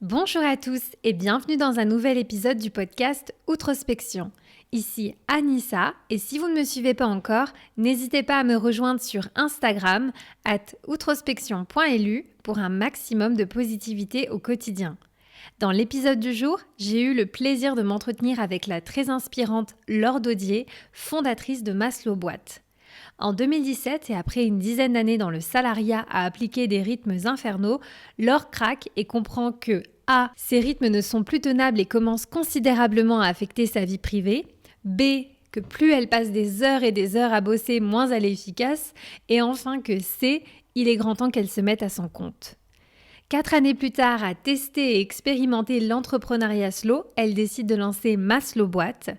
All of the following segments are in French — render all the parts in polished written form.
Bonjour à tous et bienvenue dans un nouvel épisode du podcast Outrospection. Ici Anissa et si vous ne me suivez pas encore, n'hésitez pas à me rejoindre sur Instagram @outrospection.lu pour un maximum de positivité au quotidien. Dans l'épisode du jour, j'ai eu le plaisir de m'entretenir avec la très inspirante Laure Daudier, fondatrice de Maslow Boîte. En 2017 et après une dizaine d'années dans le salariat à appliquer des rythmes infernaux, Laure craque et comprend que A. Ces rythmes ne sont plus tenables et commencent considérablement à affecter sa vie privée. B. Que plus elle passe des heures et des heures à bosser, moins elle est efficace. Et enfin que C. Il est grand temps qu'elle se mette à son compte. 4 années plus tard, à tester et expérimenter l'entrepreneuriat slow, elle décide de lancer Maslow Boîte.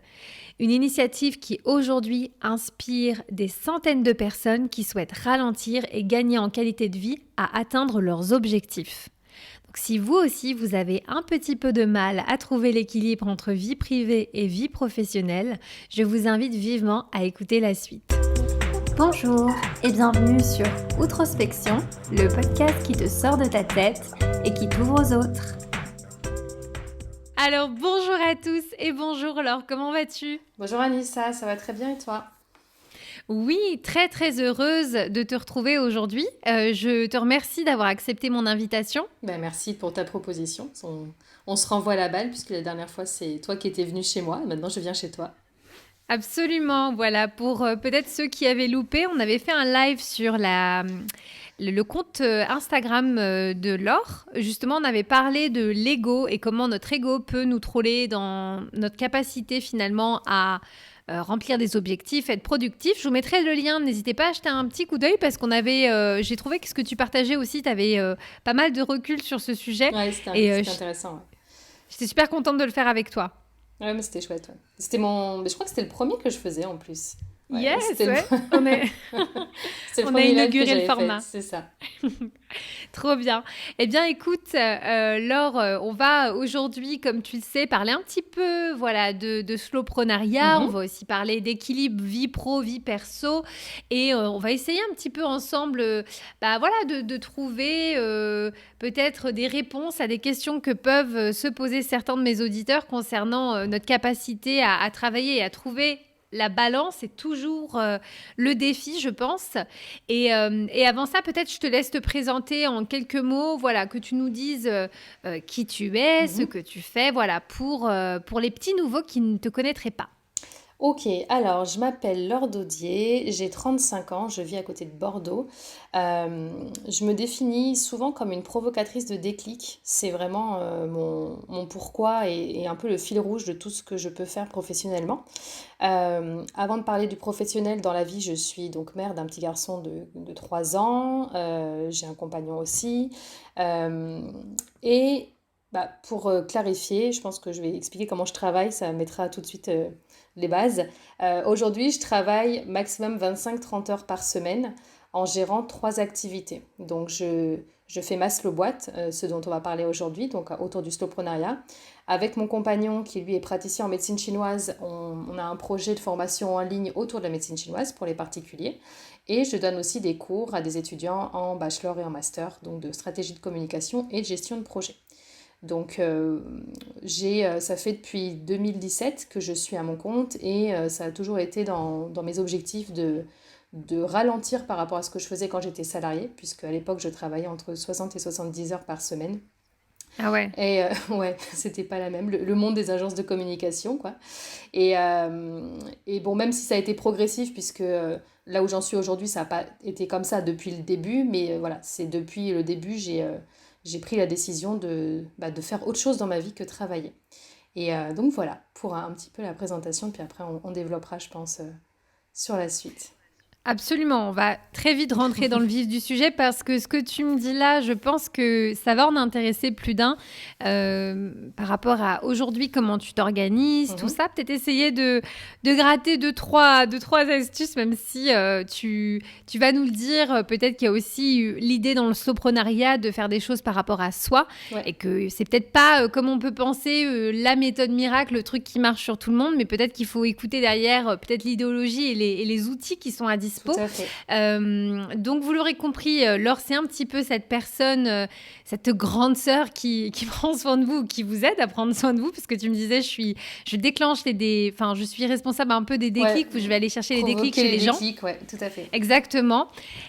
Une initiative qui aujourd'hui inspire des centaines de personnes qui souhaitent ralentir et gagner en qualité de vie à atteindre leurs objectifs. Donc si vous aussi vous avez un petit peu de mal à trouver l'équilibre entre vie privée et vie professionnelle, je vous invite vivement à écouter la suite. Bonjour et bienvenue sur Outrospection, le podcast qui te sort de ta tête et qui t'ouvre aux autres. Alors bonjour à tous et bonjour Laure, comment vas-tu ? Bonjour Anissa, ça va très bien et toi ? Oui, très très heureuse de te retrouver aujourd'hui. Je te remercie d'avoir accepté mon invitation. Merci pour ta proposition. On se renvoie la balle puisque la dernière fois c'est toi qui étais venue chez moi et maintenant je viens chez toi. Absolument, voilà, pour peut-être ceux qui avaient loupé, on avait fait un live sur le compte Instagram de Laure. Justement, on avait parlé de l'ego et comment notre ego peut nous troller dans notre capacité finalement à remplir des objectifs, être productif. Je vous mettrai le lien, n'hésitez pas à jeter un petit coup d'œil parce qu'on avait, j'ai trouvé que ce que tu partageais aussi, tu avais pas mal de recul sur ce sujet. Ouais, c'était intéressant. Ouais. J'étais super contente de le faire avec toi. Ouais, mais c'était chouette. Ouais. Mais je crois que c'était le premier que je faisais en plus. Ouais, yes, ouais. On a inauguré le format. C'est ça. Trop bien. Eh bien, écoute, Laure, on va aujourd'hui, comme tu le sais, parler un petit peu de slowprenariat. On va aussi parler d'équilibre vie pro, vie perso. Et on va essayer un petit peu ensemble de trouver peut-être des réponses à des questions que peuvent se poser certains de mes auditeurs concernant notre capacité à travailler et à trouver la balance est toujours le défi, je pense. Et avant ça, peut-être je te laisse te présenter en quelques mots, que tu nous dises qui tu es, ce que tu fais, pour les petits nouveaux qui ne te connaîtraient pas. Ok, alors je m'appelle Laure Daudier, j'ai 35 ans, je vis à côté de Bordeaux. Je me définis souvent comme une provocatrice de déclic. C'est vraiment mon pourquoi et un peu le fil rouge de tout ce que je peux faire professionnellement. Avant de parler du professionnel dans la vie, je suis donc mère d'un petit garçon de 3 ans. J'ai un compagnon aussi. Pour clarifier, je pense que je vais expliquer comment je travaille, ça mettra tout de suite les bases. Aujourd'hui, je travaille maximum 25-30 heures par semaine en gérant 3 activités. Donc, je fais Maslow Boîte, ce dont on va parler aujourd'hui, donc autour du slowprenariat. Avec mon compagnon qui, lui, est praticien en médecine chinoise, on a un projet de formation en ligne autour de la médecine chinoise pour les particuliers. Et je donne aussi des cours à des étudiants en bachelor et en master, donc de stratégie de communication et de gestion de projet. Donc ça fait depuis 2017 que je suis à mon compte et ça a toujours été dans mes objectifs de ralentir par rapport à ce que je faisais quand j'étais salariée, puisque à l'époque je travaillais entre 60 et 70 heures par semaine. Ah ouais. Et ouais, c'était pas la même, le monde des agences de communication, quoi. Et bon, même si ça a été progressif, puisque là où j'en suis aujourd'hui, ça n'a pas été comme ça depuis le début, mais c'est depuis le début, j'ai pris la décision de faire autre chose dans ma vie que travailler. Et donc voilà, pour un petit peu la présentation, puis après on développera, je pense, sur la suite. Absolument, on va très vite rentrer dans le vif du sujet parce que ce que tu me dis là, je pense que ça va en intéresser plus d'un par rapport à aujourd'hui, comment tu t'organises, tout ça. Peut-être essayer de gratter deux, trois astuces, même si tu vas nous le dire. Peut-être qu'il y a aussi l'idée dans le slowprenariat de faire des choses par rapport à soi et que c'est peut-être pas, comme on peut penser, la méthode miracle, le truc qui marche sur tout le monde, mais peut-être qu'il faut écouter derrière peut-être l'idéologie et les outils qui sont à disposition Tout dispo. à fait. Donc, vous l'aurez compris, Laure, c'est un petit peu cette personne, cette grande sœur qui prend soin de vous, qui vous aide à prendre soin de vous, parce que tu me disais, je déclenche enfin, je suis responsable un peu des Ouais, déclics, où je vais aller chercher les déclics provoquer chez les les gens. déclics, ouais, tout à fait. Exactement.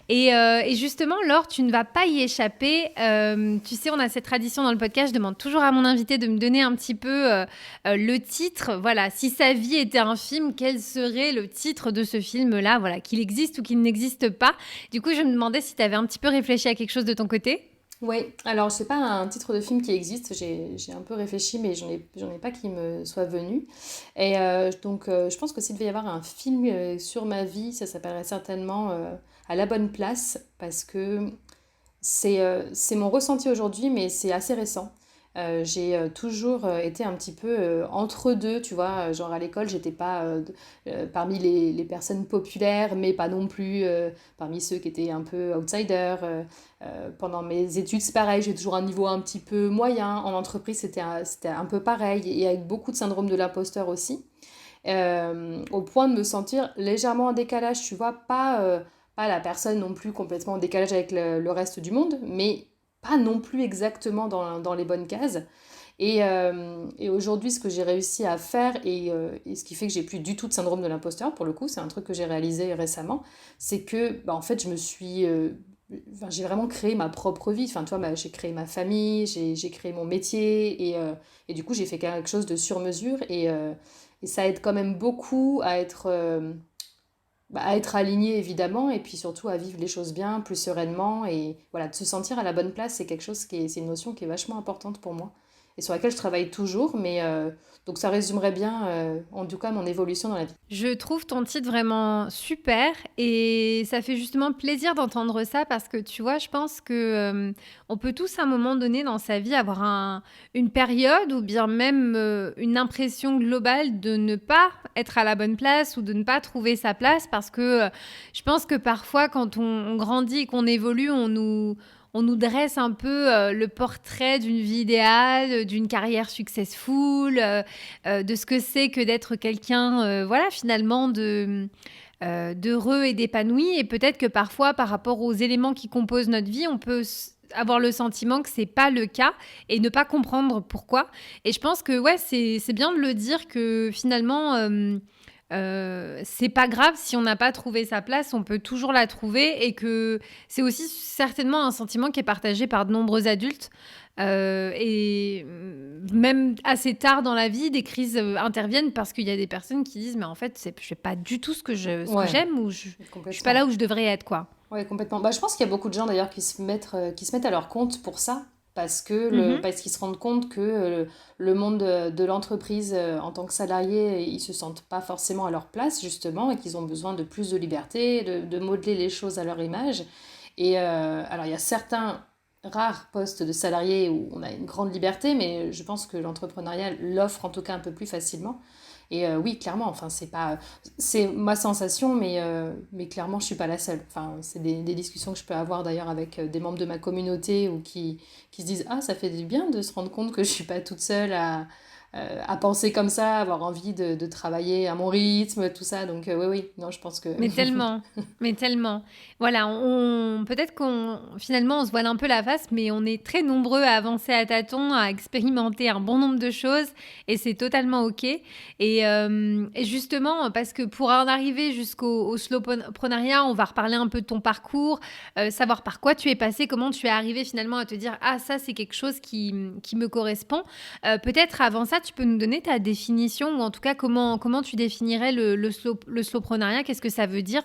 Et justement, Laure, tu ne vas pas y échapper. Tu sais, on a cette tradition dans le podcast. Je demande toujours à mon invité de me donner un petit peu le titre. Voilà, si sa vie était un film, quel serait le titre de ce film-là? Voilà, qu'il existe ou qu'il n'existe pas. Du coup, je me demandais si tu avais un petit peu réfléchi à quelque chose de ton côté. Oui, alors c'est pas un titre de film qui existe, j'ai un peu réfléchi, mais j'en ai pas qui me soit venu. Je pense que s'il devait y avoir un film sur ma vie, ça s'appellerait certainement À la bonne place, parce que c'est mon ressenti aujourd'hui, mais c'est assez récent. J'ai toujours été un petit peu entre deux, tu vois. Genre à l'école, j'étais pas parmi les personnes populaires, mais pas non plus parmi ceux qui étaient un peu outsiders. Pendant mes études, c'est pareil, j'ai toujours un niveau un petit peu moyen. En entreprise, c'était un peu pareil, et avec beaucoup de syndrome de l'imposteur aussi. Au point de me sentir légèrement en décalage, tu vois, pas la personne non plus complètement en décalage avec le reste du monde, mais pas non plus exactement dans les bonnes cases. Et aujourd'hui, ce que j'ai réussi à faire, et ce qui fait que j'ai plus du tout de syndrome de l'imposteur, pour le coup, c'est un truc que j'ai réalisé récemment, c'est que, bah, en fait, enfin, j'ai vraiment créé ma propre vie. Enfin, toi, j'ai créé ma famille, j'ai créé mon métier, et du coup, j'ai fait quelque chose de sur mesure, et ça aide quand même beaucoup à être aligné, évidemment, et puis surtout à vivre les choses bien, plus sereinement, et voilà, de se sentir à la bonne place, c'est quelque chose c'est une notion qui est vachement importante pour moi, et sur laquelle je travaille toujours, mais donc ça résumerait bien, en tout cas, mon évolution dans la vie. Je trouve ton titre vraiment super et ça fait justement plaisir d'entendre ça parce que tu vois, je pense que on peut tous à un moment donné dans sa vie avoir une période ou bien même une impression globale de ne pas être à la bonne place ou de ne pas trouver sa place parce que je pense que parfois quand on grandit et qu'on évolue, on nous dresse un peu le portrait d'une vie idéale, d'une carrière successful, de ce que c'est que d'être quelqu'un, voilà, finalement, d'heureux et d'épanoui. Et peut-être que parfois, par rapport aux éléments qui composent notre vie, on peut avoir le sentiment que c'est pas le cas et ne pas comprendre pourquoi. Et je pense que ouais, c'est bien de le dire que finalement, c'est pas grave si on n'a pas trouvé sa place, on peut toujours la trouver et que c'est aussi certainement un sentiment qui est partagé par de nombreux adultes. Et même assez tard dans la vie, des crises interviennent parce qu'il y a des personnes qui disent mais en fait, je fais pas du tout ce que Ouais, j'aime ou je suis pas là complètement. où je devrais être, quoi. Ouais, complètement. Bah, je pense qu'il y a beaucoup de gens d'ailleurs qui se mettent à leur compte pour ça, Mhm. parce qu'ils se rendent compte que le monde de l'entreprise en tant que salarié, ils se sentent pas forcément à leur place justement, et qu'ils ont besoin de plus de liberté, de modeler les choses à leur image. Alors il y a certains rares postes de salariés où on a une grande liberté, mais je pense que l'entrepreneuriat l'offre en tout cas un peu plus facilement. Oui, clairement, enfin, c'est ma sensation, mais clairement, je suis pas la seule. Enfin, c'est des discussions que je peux avoir d'ailleurs avec des membres de ma communauté ou qui se disent, ah, ça fait du bien de se rendre compte que je suis pas toute seule à penser comme ça, avoir envie de travailler à mon rythme, tout ça. Donc, oui, oui, non, je pense que. Mais tellement, mais tellement. Voilà, peut-être qu'on finalement on se voile un peu la face, mais on est très nombreux à avancer à tâtons, à expérimenter un bon nombre de choses, et c'est totalement ok. Et justement, parce que pour en arriver jusqu'au slowpreneuriat, on va reparler un peu de ton parcours, savoir par quoi tu es passé, comment tu es arrivé finalement à te dire ah ça c'est quelque chose qui me correspond. Peut-être avant ça, tu peux nous donner ta définition ou en tout cas comment tu définirais le slowpreneuriat, qu'est-ce que ça veut dire?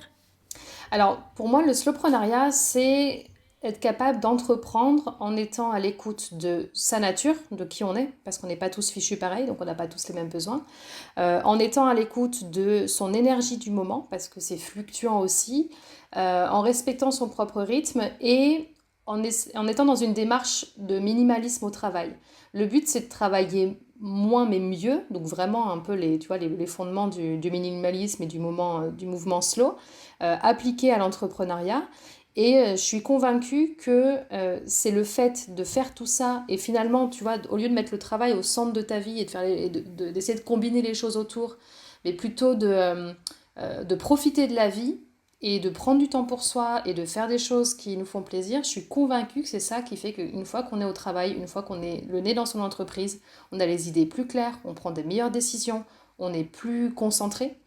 Alors, pour moi, le slowpreneuriat, c'est être capable d'entreprendre en étant à l'écoute de sa nature, de qui on est, parce qu'on n'est pas tous fichus pareil, donc on n'a pas tous les mêmes besoins. En étant à l'écoute de son énergie du moment, parce que c'est fluctuant aussi, en respectant son propre rythme et en étant dans une démarche de minimalisme au travail. Le but, c'est de travailler moins mais mieux, donc vraiment un peu tu vois, les fondements du minimalisme et du mouvement slow, appliqué à l'entrepreneuriat. Et je suis convaincue que c'est le fait de faire tout ça et finalement, tu vois, au lieu de mettre le travail au centre de ta vie et d'essayer de combiner les choses autour, mais plutôt de profiter de la vie et de prendre du temps pour soi et de faire des choses qui nous font plaisir, je suis convaincue que c'est ça qui fait qu'une fois qu'on est au travail, une fois qu'on est le nez dans son entreprise, on a les idées plus claires, on prend des meilleures décisions, on est plus concentré.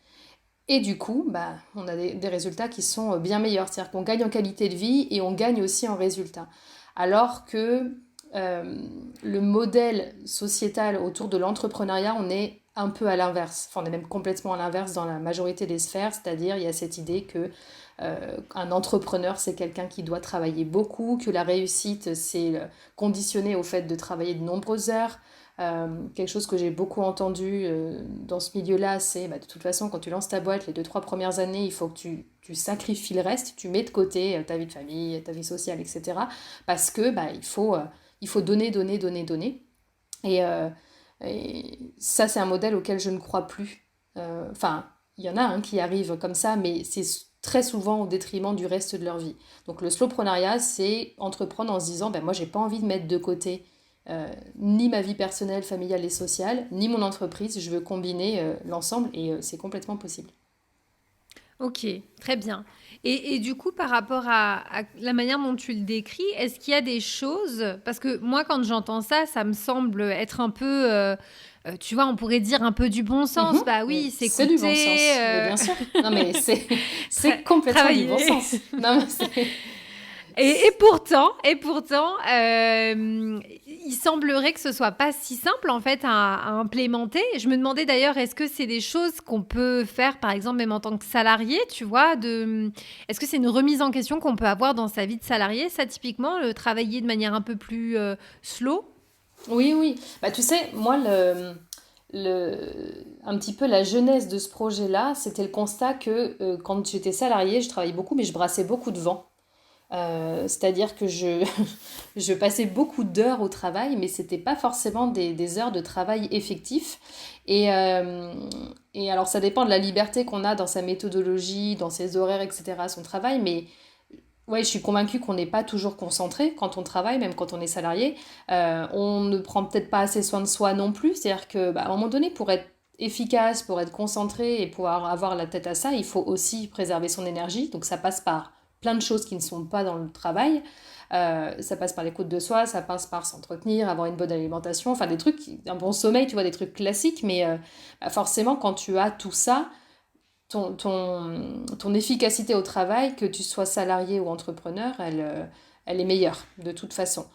Et du coup, bah, on a des résultats qui sont bien meilleurs. C'est-à-dire qu'on gagne en qualité de vie et on gagne aussi en résultats. Alors que le modèle sociétal autour de l'entrepreneuriat, on est un peu à l'inverse. Enfin, on est même complètement à l'inverse dans la majorité des sphères. C'est-à-dire, il y a cette idée que un entrepreneur, c'est quelqu'un qui doit travailler beaucoup, que la réussite, c'est conditionné au fait de travailler de nombreuses heures. Quelque chose que j'ai beaucoup entendu dans ce milieu-là, c'est de toute façon, quand tu lances ta boîte, les 2-3 premières années, il faut que tu sacrifies le reste, tu mets de côté ta vie de famille, ta vie sociale, etc. Parce que il faut donner, donner, donner, donner. Et, et ça, c'est un modèle auquel je ne crois plus. Enfin, il y en a qui arrivent comme ça, mais c'est très souvent au détriment du reste de leur vie. Donc le slowpreneuriat, c'est entreprendre en se disant, moi, j'ai pas envie de mettre de côté ni ma vie personnelle, familiale et sociale, ni mon entreprise. Je veux combiner l'ensemble et c'est complètement possible. Ok, très bien. Et du coup, par rapport à la manière dont tu le décris, est-ce qu'il y a des choses, parce que moi, quand j'entends ça, ça me semble être un peu, tu vois, on pourrait dire un peu du bon sens. Mhm. Bah Mais oui, c'est du bon s'écouter, sens, mais bien sûr. Non, mais c'est complètement du bon travailler. sens. Non, mais c'est... Et pourtant, il semblerait que ce soit pas si simple en fait à implémenter. Je me demandais d'ailleurs, est-ce que c'est des choses qu'on peut faire, par exemple, même en tant que salarié, tu vois, est-ce que c'est une remise en question qu'on peut avoir dans sa vie de salarié, ça typiquement, travailler de manière un peu plus slow? Oui, oui. Tu sais, moi, un petit peu la genèse de ce projet-là, c'était le constat que quand j'étais salariée, je travaillais beaucoup, mais je brassais beaucoup de vent. C'est-à-dire que je passais beaucoup d'heures au travail, mais c'était pas forcément des heures de travail effectif. Et alors, ça dépend de la liberté qu'on a dans sa méthodologie, dans ses horaires, etc., son travail, mais ouais, je suis convaincue qu'on n'est pas toujours concentré quand on travaille, même quand on est salarié. On ne prend peut-être pas assez soin de soi non plus. C'est-à-dire que, à un moment donné, pour être efficace, pour être concentré et pouvoir avoir la tête à ça, il faut aussi préserver son énergie. Donc ça passe par plein de choses qui ne sont pas dans le travail. Ça passe par l'écoute de soi, ça passe par s'entretenir, avoir une bonne alimentation, enfin des trucs, un bon sommeil, tu vois, des trucs classiques. Mais forcément, quand tu as tout ça, ton efficacité au travail, que tu sois salarié ou entrepreneur, elle est meilleure de toute façon.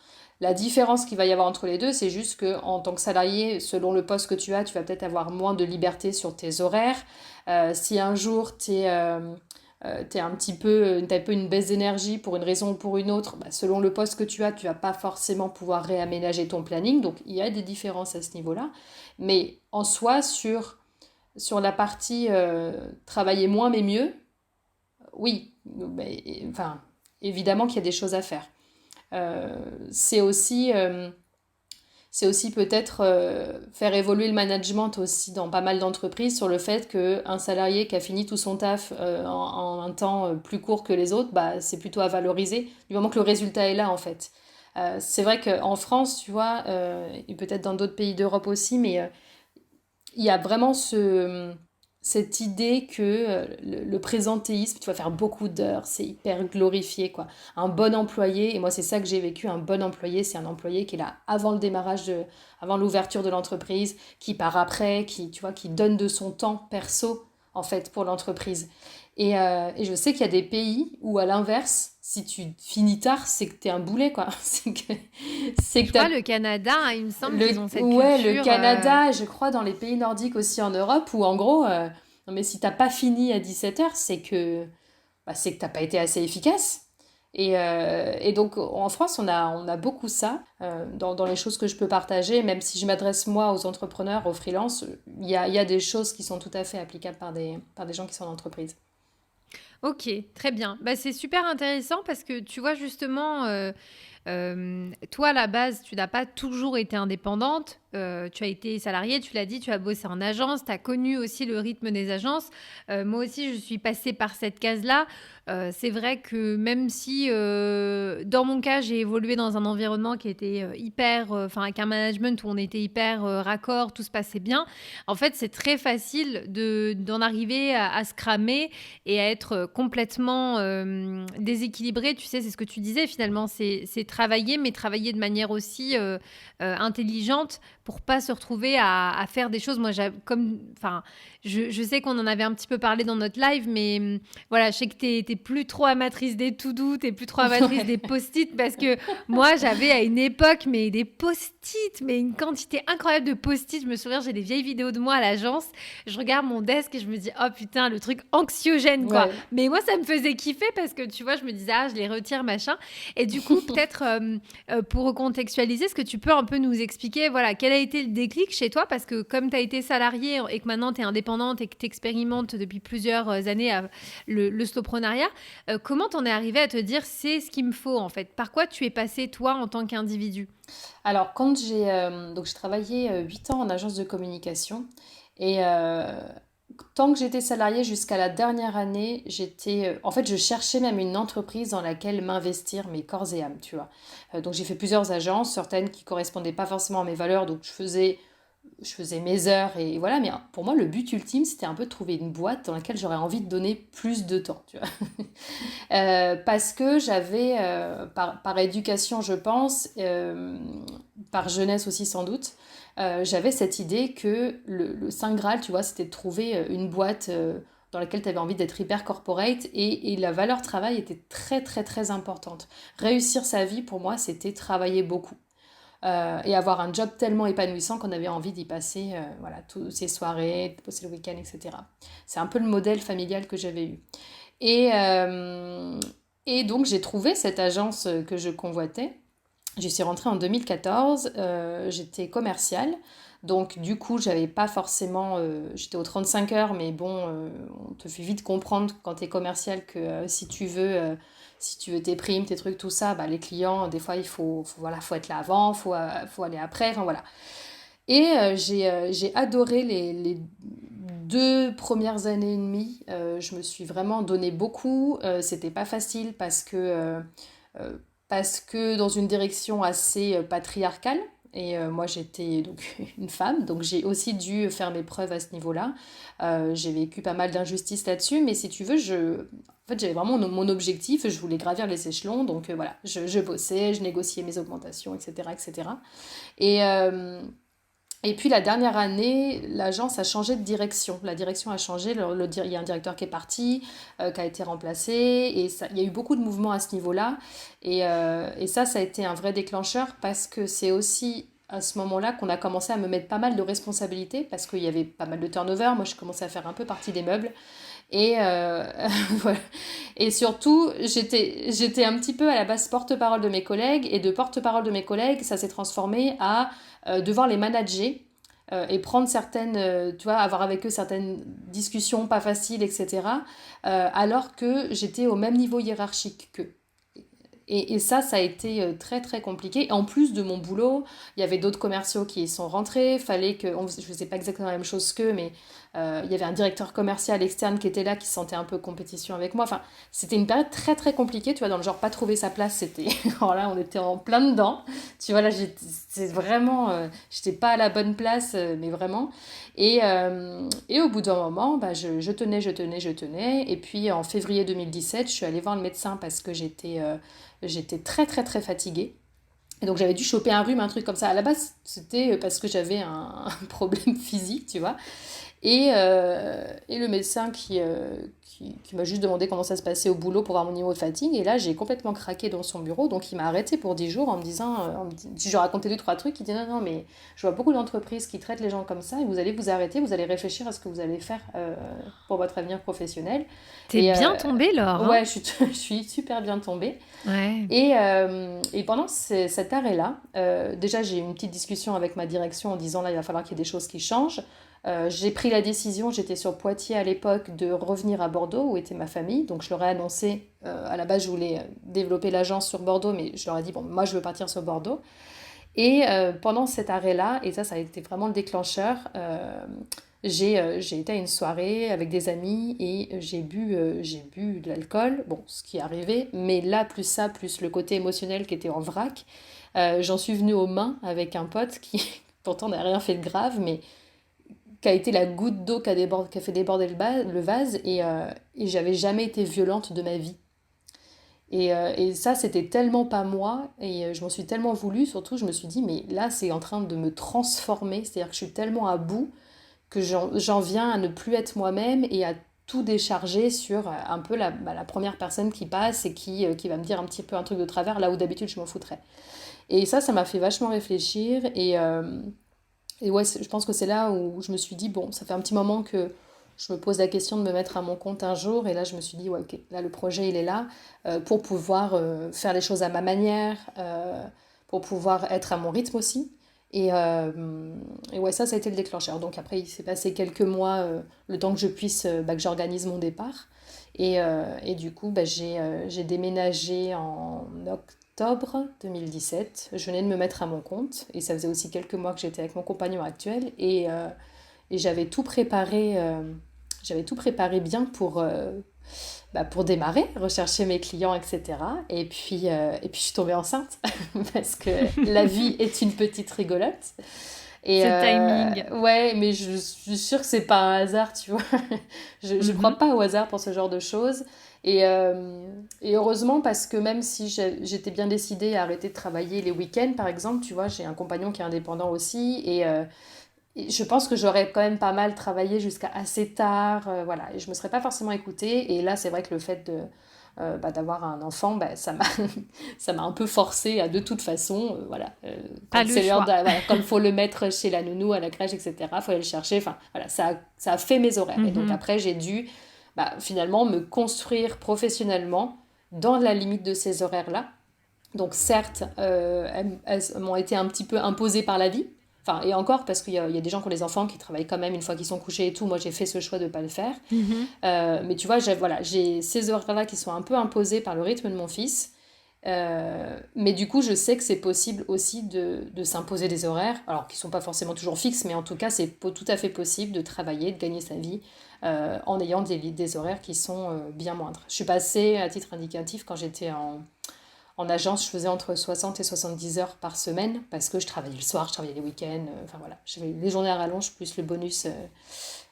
La différence qu'il va y avoir entre les deux, c'est juste que en tant que salarié, selon le poste que tu vas peut-être avoir moins de liberté sur tes horaires. Si un jour t'as un peu une baisse d'énergie pour une raison ou pour une autre, selon le poste que tu vas pas forcément pouvoir réaménager ton planning. Donc il y a des différences à ce niveau-là. Mais en soi, sur la partie travailler moins mais mieux, oui, enfin, évidemment qu'il y a des choses à faire. Euh, c'est aussi, euh, c'est aussi peut-être faire évoluer le management aussi dans pas mal d'entreprises sur le fait qu'un salarié qui a fini tout son taf en un temps plus court que les autres, c'est plutôt à valoriser du moment que le résultat est là en fait. C'est vrai qu'en France, tu vois, et peut-être dans d'autres pays d'Europe aussi, mais il y a vraiment cette idée que le présentéisme, tu vas faire beaucoup d'heures, c'est hyper glorifié, quoi. Un bon employé, et moi c'est ça que j'ai vécu, un bon employé, c'est un employé qui est là avant le démarrage, avant l'ouverture de l'entreprise, qui part après, tu vois, qui donne de son temps perso, en fait, pour l'entreprise. Et je sais qu'il y a des pays où, à l'inverse, si tu finis tard, c'est que t'es un boulet, quoi. C'est que Je t'as crois le Canada, hein, il me semble qu'ils ont cette Ouais, le culture. Canada, je crois, dans les pays nordiques aussi en Europe, où en gros, non mais si t'as pas fini à 17h, c'est que t'as pas été assez efficace. Et donc en France, on a beaucoup ça dans les choses que je peux partager, même si je m'adresse moi aux entrepreneurs, aux freelances, il y a des choses qui sont tout à fait applicables par des gens qui sont en entreprise. Ok, très bien. Bah, c'est super intéressant parce que tu vois justement, toi à la base, tu n'as pas toujours été indépendante. tu as été salarié, tu l'as dit, tu as bossé en agence, tu as connu aussi le rythme des agences. Moi aussi, je suis passée par cette case-là. C'est vrai que même si, dans mon cas, j'ai évolué dans un environnement qui était enfin, avec un management où on était hyper raccord, tout se passait bien. En fait, c'est très facile d'en arriver à se cramer et à être complètement déséquilibré. Tu sais, c'est ce que tu disais finalement, c'est travailler, mais travailler de manière aussi intelligente pour pas se retrouver à faire des choses. Moi, enfin, je sais qu'on en avait un petit peu parlé dans notre live, mais voilà, je sais que t'es plus trop amatrice des to-do, t'es plus trop amatrice des Ouais. post-it, parce que moi, j'avais à une époque, mais des post-it, mais une quantité incroyable de post-it. Je me souviens, j'ai des vieilles vidéos de moi à l'agence. Je regarde mon desk et je me dis, oh putain, le truc anxiogène, quoi. Ouais. Mais moi, ça me faisait kiffer parce que, tu vois, je me disais, ah, je les retire, machin. Et du coup, peut-être pour recontextualiser, est-ce que tu peux un peu nous expliquer, voilà, quel a été le déclic chez toi? Parce que comme tu as été salariée et que maintenant tu es indépendante et que tu expérimentes depuis plusieurs années le slowprenariat, comment t'en es arrivée à te dire c'est ce qu'il me faut en fait? Par quoi tu es passée toi en tant qu'individu? Alors, donc j'ai travaillé 8 ans en agence de communication et tant que j'étais salariée jusqu'à la dernière année, en fait, je cherchais même une entreprise dans laquelle m'investir mes corps et âme, tu vois. Donc j'ai fait plusieurs agences, certaines qui correspondaient pas forcément à mes valeurs, donc je faisais mes heures et voilà. Mais pour moi, le but ultime, c'était un peu de trouver une boîte dans laquelle j'aurais envie de donner plus de temps, tu vois. Parce que j'avais, par éducation, je pense, par jeunesse aussi sans doute, j'avais cette idée que le Saint Graal, tu vois, c'était de trouver une boîte dans laquelle tu avais envie d'être hyper corporate et la valeur travail était très très très importante. Réussir sa vie, pour moi, c'était travailler beaucoup. Et avoir un job tellement épanouissant qu'on avait envie d'y passer voilà, toutes ces soirées, de passer le week-end, etc. C'est un peu le modèle familial que j'avais eu. Et, euh, et donc j'ai trouvé cette agence que je convoitais. Je suis rentrée en 2014, j'étais commerciale. Donc du coup, j'avais pas forcément... j'étais aux 35 heures, mais bon, on te fait vite comprendre quand tu es commercial que si tu veux tes primes, tes trucs, tout ça, bah, les clients, des fois, voilà, faut être là avant, faut aller après, enfin voilà. Et j'ai adoré les 2 premières années et demie. Je me suis vraiment donné beaucoup. C'était pas facile euh, parce que dans une direction assez patriarcale. Et moi, j'étais donc une femme, donc j'ai aussi dû faire mes preuves à ce niveau-là. J'ai vécu pas mal d'injustices là-dessus, mais si tu veux, en fait, j'avais vraiment mon objectif, je voulais gravir les échelons, donc voilà, je bossais, je négociais mes augmentations, etc., etc. Et, cetera. Et puis la dernière année, l'agence a changé de direction. La direction a changé, il y a un directeur qui est parti, qui a été remplacé, et il y a eu beaucoup de mouvements à ce niveau-là. Et ça a été un vrai déclencheur parce que c'est aussi à ce moment-là qu'on a commencé à me mettre pas mal de responsabilités parce qu'il y avait pas mal de turnover. Moi, je commençais à faire un peu partie des meubles. Et, voilà. Et surtout, j'étais un petit peu à la base porte-parole de mes collègues, et de porte-parole de mes collègues, ça s'est transformé à devoir les manager et prendre certaines, tu vois, avoir avec eux certaines discussions pas faciles, etc. Alors que j'étais au même niveau hiérarchique qu'eux. Et ça a été très très compliqué. Et en plus de mon boulot, il y avait d'autres commerciaux qui y sont rentrés. Je ne faisais pas exactement la même chose qu'eux, mais il y avait un directeur commercial externe qui était là, qui se sentait un peu compétition avec moi. Enfin, c'était une période très très compliquée, tu vois, dans le genre pas trouver sa place, c'était... Alors là, on était en plein dedans. Tu vois, là, c'est vraiment... j'étais pas à la bonne place, mais vraiment. Et au bout d'un moment, bah, je tenais. Et puis en février 2017, je suis allée voir le médecin parce que j'étais très très très fatiguée. Et donc j'avais dû choper un rhume, un truc comme ça. À la base, c'était parce que j'avais un problème physique, tu vois. Et le médecin qui m'a juste demandé comment ça se passait au boulot pour voir mon niveau de fatigue. Et là, j'ai complètement craqué dans son bureau. Donc, il m'a arrêté pour 10 jours en me disant, si je racontais 2, 3 trucs, il dit non, non, mais je vois beaucoup d'entreprises qui traitent les gens comme ça et vous allez vous arrêter, vous allez réfléchir à ce que vous allez faire pour votre avenir professionnel. T'es Et bien tombée, Laure, hein? ouais, je suis super bien tombée. Ouais. Et pendant cet arrêt-là, déjà j'ai eu une petite discussion avec ma direction en disant là il va falloir qu'il y ait des choses qui changent. J'ai pris la décision, j'étais sur Poitiers à l'époque, de revenir à Bordeaux où était ma famille. Donc je leur ai annoncé, à la base je voulais développer l'agence sur Bordeaux, mais je leur ai dit bon moi je veux partir sur Bordeaux. Et pendant cet arrêt-là, et ça a été vraiment le déclencheur, j'ai été à une soirée avec des amis et j'ai bu de l'alcool, bon, ce qui est arrivé, mais là, plus ça, plus le côté émotionnel qui était en vrac, j'en suis venue aux mains avec un pote qui, pourtant, n'a rien fait de grave, mais qui a été la goutte d'eau qui a fait déborder le vase, et j'avais jamais été violente de ma vie. Et ça, c'était tellement pas moi, et je m'en suis tellement voulu, surtout, je me suis dit, mais là, c'est en train de me transformer, c'est-à-dire que je suis tellement à bout que j'en viens à ne plus être moi-même et à tout décharger sur un peu la première personne qui passe et qui va me dire un petit peu un truc de travers, là où d'habitude je m'en foutrais. Et ça m'a fait vachement réfléchir, et ouais, je pense que c'est là où je me suis dit, bon, ça fait un petit moment que je me pose la question de me mettre à mon compte un jour, et là je me suis dit, ouais, ok, là le projet il est là, pour pouvoir faire les choses à ma manière, pour pouvoir être à mon rythme aussi. Et ouais, ça a été le déclencheur. Donc après, il s'est passé quelques mois, le temps que je puisse, que j'organise mon départ. Et du coup, j'ai déménagé en octobre 2017. Je venais de me mettre à mon compte, et ça faisait aussi quelques mois que j'étais avec mon compagnon actuel. Et j'avais tout préparé bien pour démarrer, rechercher mes clients, etc. Et puis je suis tombée enceinte parce que la vie est une petite rigolote. Et C'est le timing. ouais, mais je suis sûre que c'est pas un hasard, tu vois. Je crois Mhm. pas au hasard pour ce genre de choses. Et heureusement, parce que même si j'étais bien décidée à arrêter de travailler les week-ends, par exemple, tu vois, j'ai un compagnon qui est indépendant aussi. Et je pense que j'aurais quand même pas mal travaillé jusqu'à assez tard, voilà, et je me serais pas forcément écoutée. Et là, c'est vrai que le fait d'avoir un enfant, ça m'a ça m'a un peu forcé à de toute façon, voilà, Pas quand le c'est l'heure choix. voilà, quand il faut le mettre chez la nounou, à la crèche, etc., il faut aller le chercher. Enfin, voilà, ça a fait mes horaires. Et donc Mhm. après, j'ai dû finalement me construire professionnellement dans la limite de ces horaires-là. Donc certes, elles m'ont été un petit peu imposées par la vie. Enfin, et encore, parce qu'il y a des gens qui ont les enfants qui travaillent quand même une fois qu'ils sont couchés et tout. Moi, j'ai fait ce choix de ne pas le faire. Mhm. Mais tu vois, j'ai ces horaires-là qui sont un peu imposés par le rythme de mon fils. Mais du coup, je sais que c'est possible aussi de s'imposer des horaires, alors qui ne sont pas forcément toujours fixes, mais en tout cas, c'est tout à fait possible de travailler, de gagner sa vie en ayant des horaires qui sont bien moindres. Je suis passée, à titre indicatif, quand j'étais en agence, je faisais entre 60 et 70 heures par semaine parce que je travaillais le soir, je travaillais les week-ends. Enfin voilà, j'avais les journées à rallonge plus le bonus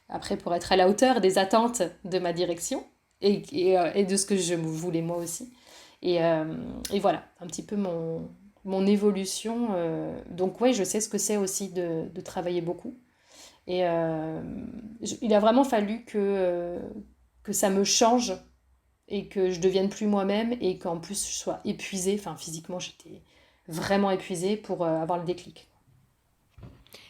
après pour être à la hauteur des attentes de ma direction et de ce que je voulais moi aussi. Et voilà, un petit peu mon évolution. Donc ouais, je sais ce que c'est aussi de travailler beaucoup. Il a vraiment fallu que ça me change et que je devienne plus moi-même et qu'en plus je sois épuisée. Enfin, physiquement, j'étais vraiment épuisée pour avoir le déclic.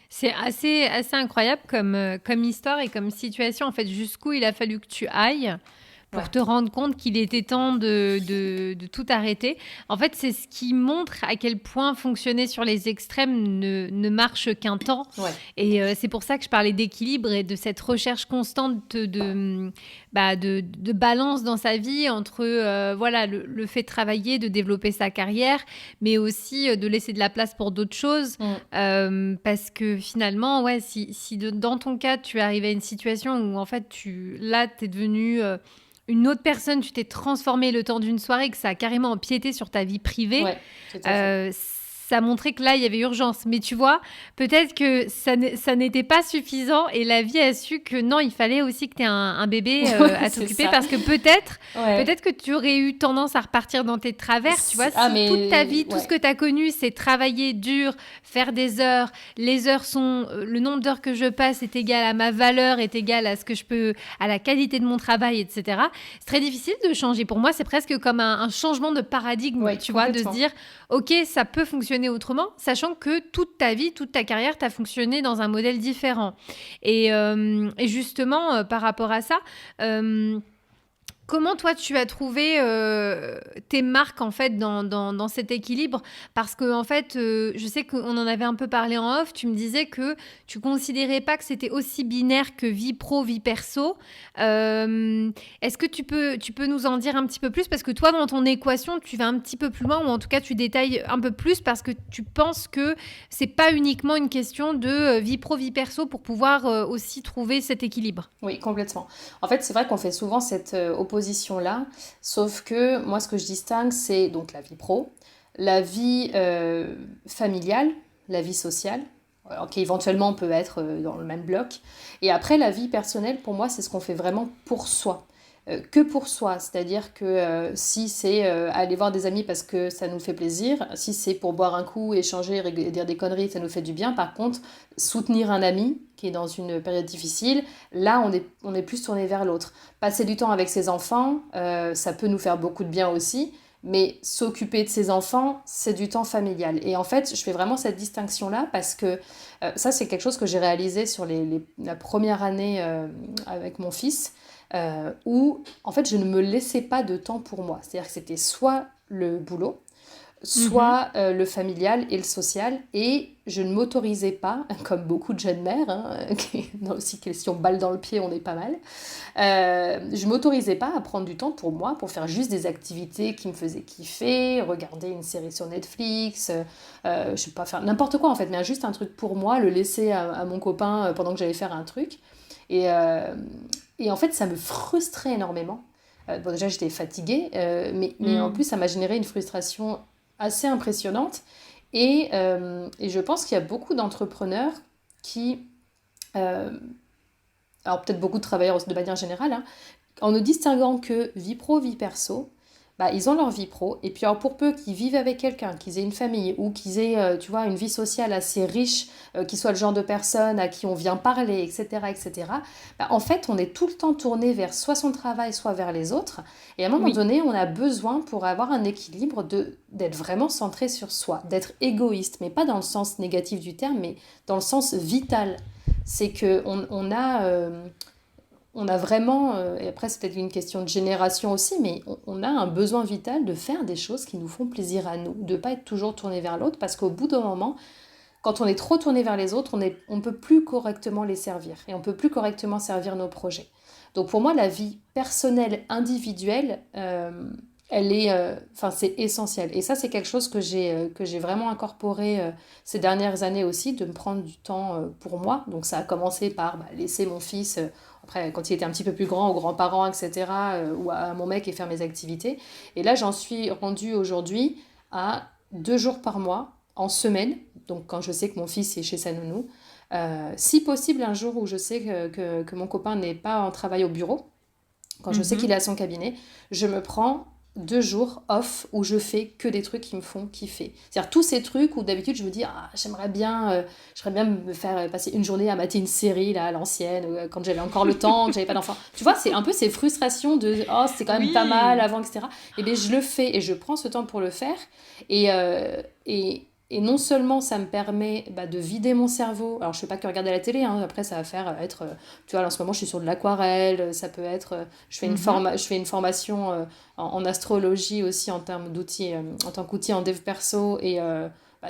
C'est assez incroyable comme histoire et comme situation. En fait, jusqu'où il a fallu que tu ailles pour Ouais, te rendre compte qu'il était temps de tout arrêter. En fait, c'est ce qui montre à quel point fonctionner sur les extrêmes ne marche qu'un temps. ouais, Et c'est pour ça que je parlais d'équilibre et de cette recherche constante de balance dans sa vie entre voilà, le fait de travailler, de développer sa carrière, mais aussi de laisser de la place pour d'autres choses. mm, Parce que finalement, ouais, si dans ton cas, tu es arrivé à une situation où en fait, là, tu es devenu une autre personne, tu t'es transformé le temps d'une soirée, que ça a carrément empiété sur ta vie privée, ouais, tout à fait. ça montrait que là, il y avait urgence. Mais tu vois, peut-être que ça n'était pas suffisant et la vie a su que non, il fallait aussi que tu aies un bébé Ouais, à c'est t'occuper ça. parce que Ouais. peut-être que tu aurais eu tendance à repartir dans tes travers. Tu vois, Ah, si toute ta mais vie, tout ce ouais, que tu as connu, c'est travailler dur, faire des heures, les heures sont, le nombre d'heures que je passe est égal à ma valeur, est égal à ce que je peux, à la qualité de mon travail, etc. C'est très difficile de changer. Pour moi, c'est presque comme un changement de paradigme, ouais, tu vois, de se complètement. dire, ok, ça peut fonctionner autrement, sachant que toute ta vie, toute ta carrière, tu as fonctionné dans un modèle différent. Et justement, par rapport à ça, euh, Comment toi tu as trouvé tes marques en fait dans cet équilibre? Parce que en fait, je sais qu'on en avait un peu parlé en off. Tu me disais que tu considérais pas que c'était aussi binaire que vie pro, vie perso. Est-ce que tu peux nous en dire un petit peu plus? Parce que toi, dans ton équation, tu vas un petit peu plus loin, ou en tout cas, tu détailles un peu plus parce que tu penses que c'est pas uniquement une question de vie pro, vie perso pour pouvoir aussi trouver cet équilibre. Oui, complètement. En fait, c'est vrai qu'on fait souvent cette opposition-là, sauf que moi, ce que je distingue, c'est donc la vie pro, la vie familiale, la vie sociale, alors, qui éventuellement peut être dans le même bloc, et après, la vie personnelle, pour moi, c'est ce qu'on fait vraiment pour soi. Que pour soi, c'est-à-dire que si c'est aller voir des amis parce que ça nous fait plaisir, si c'est pour boire un coup, échanger, dire des conneries, ça nous fait du bien. Par contre, soutenir un ami qui est dans une période difficile, là on est plus tourné vers l'autre. Passer du temps avec ses enfants, ça peut nous faire beaucoup de bien aussi, mais s'occuper de ses enfants, c'est du temps familial. Et en fait, je fais vraiment cette distinction-là parce que ça, c'est quelque chose que j'ai réalisé sur la première année avec mon fils, où en fait je ne me laissais pas de temps pour moi. C'est-à-dire que c'était soit le boulot, Mhm. soit le familial et le social, et je ne m'autorisais pas, comme beaucoup de jeunes mères, hein, qui dans aussi question balle dans le pied, on est pas mal, je m'autorisais pas à prendre du temps pour moi, pour faire juste des activités qui me faisaient kiffer, regarder une série sur Netflix, je sais pas, faire n'importe quoi en fait, mais juste un truc pour moi, le laisser à mon copain pendant que j'allais faire un truc. Et, euh, et en fait, ça me frustrait énormément. Bon, déjà, j'étais fatiguée, mais en plus, Mm. ça m'a généré une frustration assez impressionnante. Et je pense qu'il y a beaucoup d'entrepreneurs qui, euh, alors peut-être beaucoup de travailleurs de manière générale, hein, en ne distinguant que vie pro, vie perso, bah, ils ont leur vie pro. Et puis alors pour peu qu'ils vivent avec quelqu'un, qu'ils aient une famille ou qu'ils aient, tu vois, une vie sociale assez riche, qu'ils soient le genre de personne à qui on vient parler, etc., etc., bah, en fait, on est tout le temps tourné vers soit son travail, soit vers les autres. Et à un moment Oui. donné, on a besoin, pour avoir un équilibre, d'être vraiment centré sur soi, d'être égoïste, mais pas dans le sens négatif du terme, mais dans le sens vital. C'est que on a vraiment, et après c'est peut-être une question de génération aussi, mais on a un besoin vital de faire des choses qui nous font plaisir à nous, de ne pas être toujours tourné vers l'autre, parce qu'au bout d'un moment, quand on est trop tourné vers les autres, on ne peut plus correctement les servir, et on ne peut plus correctement servir nos projets. Donc pour moi, la vie personnelle, individuelle, elle est, enfin c'est essentiel. Et ça, c'est quelque chose que j'ai vraiment incorporé ces dernières années aussi, de me prendre du temps pour moi. Donc ça a commencé par laisser mon fils, après quand il était un petit peu plus grand, aux grands-parents, etc., ou à mon mec et faire mes activités. Et là, j'en suis rendue aujourd'hui à 2 jours par mois, en semaine, donc quand je sais que mon fils est chez sa nounou. Si possible, un jour où je sais que mon copain n'est pas en travail au bureau, quand je sais qu'il est Mhm. à son cabinet, je me prends 2 jours off où je fais que des trucs qui me font kiffer. C'est-à-dire tous ces trucs où d'habitude je me dis ah j'aimerais bien me faire passer une journée à mater une série là à l'ancienne quand j'avais encore le temps, que j'avais pas d'enfant. Tu vois, c'est un peu ces frustrations de oh c'était quand même pas mal Oui. avant, etc. Et bien je le fais et je prends ce temps pour le faire et non seulement ça me permet de vider mon cerveau, alors je fais pas que regarder la télé, hein, après ça va faire être, tu vois, là, en ce moment je suis sur de l'aquarelle, ça peut être, Mhm. je fais une formation en astrologie aussi en termes d'outils, en tant qu'outil en dev perso, et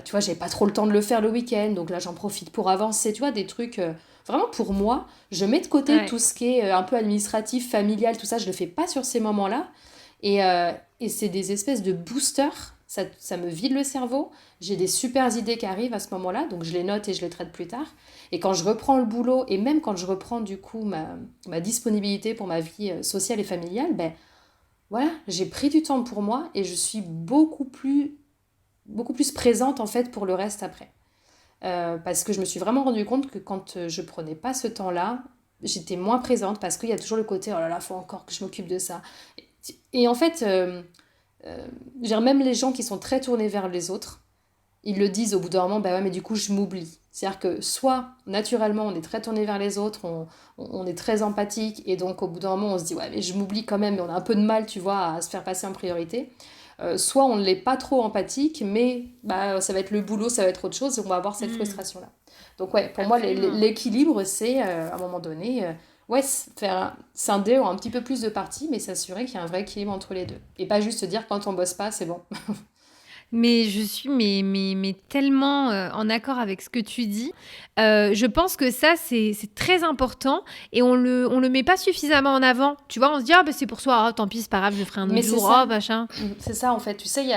tu vois, j'ai pas trop le temps de le faire le week-end, donc là j'en profite pour avancer, tu vois, des trucs vraiment pour moi, je mets de côté tout Ouais. ce qui est un peu administratif, familial, tout ça, je le fais pas sur ces moments-là, et c'est des espèces de boosters, ça me vide le cerveau, j'ai des super idées qui arrivent à ce moment-là, donc je les note et je les traite plus tard. Et quand je reprends le boulot, et même quand je reprends du coup ma disponibilité pour ma vie sociale et familiale, ben voilà, j'ai pris du temps pour moi et je suis beaucoup plus présente en fait pour le reste après. Parce que je me suis vraiment rendu compte que quand je prenais pas ce temps-là, j'étais moins présente parce qu'il y a toujours le côté oh là là, faut encore que je m'occupe de ça. Et en fait, même les gens qui sont très tournés vers les autres, ils le disent au bout d'un moment, bah ouais, mais du coup, je m'oublie. C'est-à-dire que soit, naturellement, on est très tourné vers les autres, on est très empathique, et donc au bout d'un moment, on se dit, ouais, mais je m'oublie quand même, et on a un peu de mal, tu vois, à se faire passer en priorité. Soit on ne l'est pas trop empathique, mais ça va être le boulot, ça va être autre chose, et on va avoir cette Mm. frustration-là. Donc ouais, pour moi, Absolument. l'équilibre, c'est, à un moment donné, ouais, faire scinder en un petit peu plus de parties, mais s'assurer qu'il y a un vrai équilibre entre les deux. Et pas juste se dire quand on bosse pas, c'est bon. Mais je suis mais tellement, en accord avec ce que tu dis. Je pense que ça, c'est très important et on le met pas suffisamment en avant. Tu vois? On se dit: «Ah bah, c'est pour soi, ah tant pis, c'est pas grave, je le ferai un Mais autre c'est jour, oh ça, machin». c'est ça en fait. Tu sais, il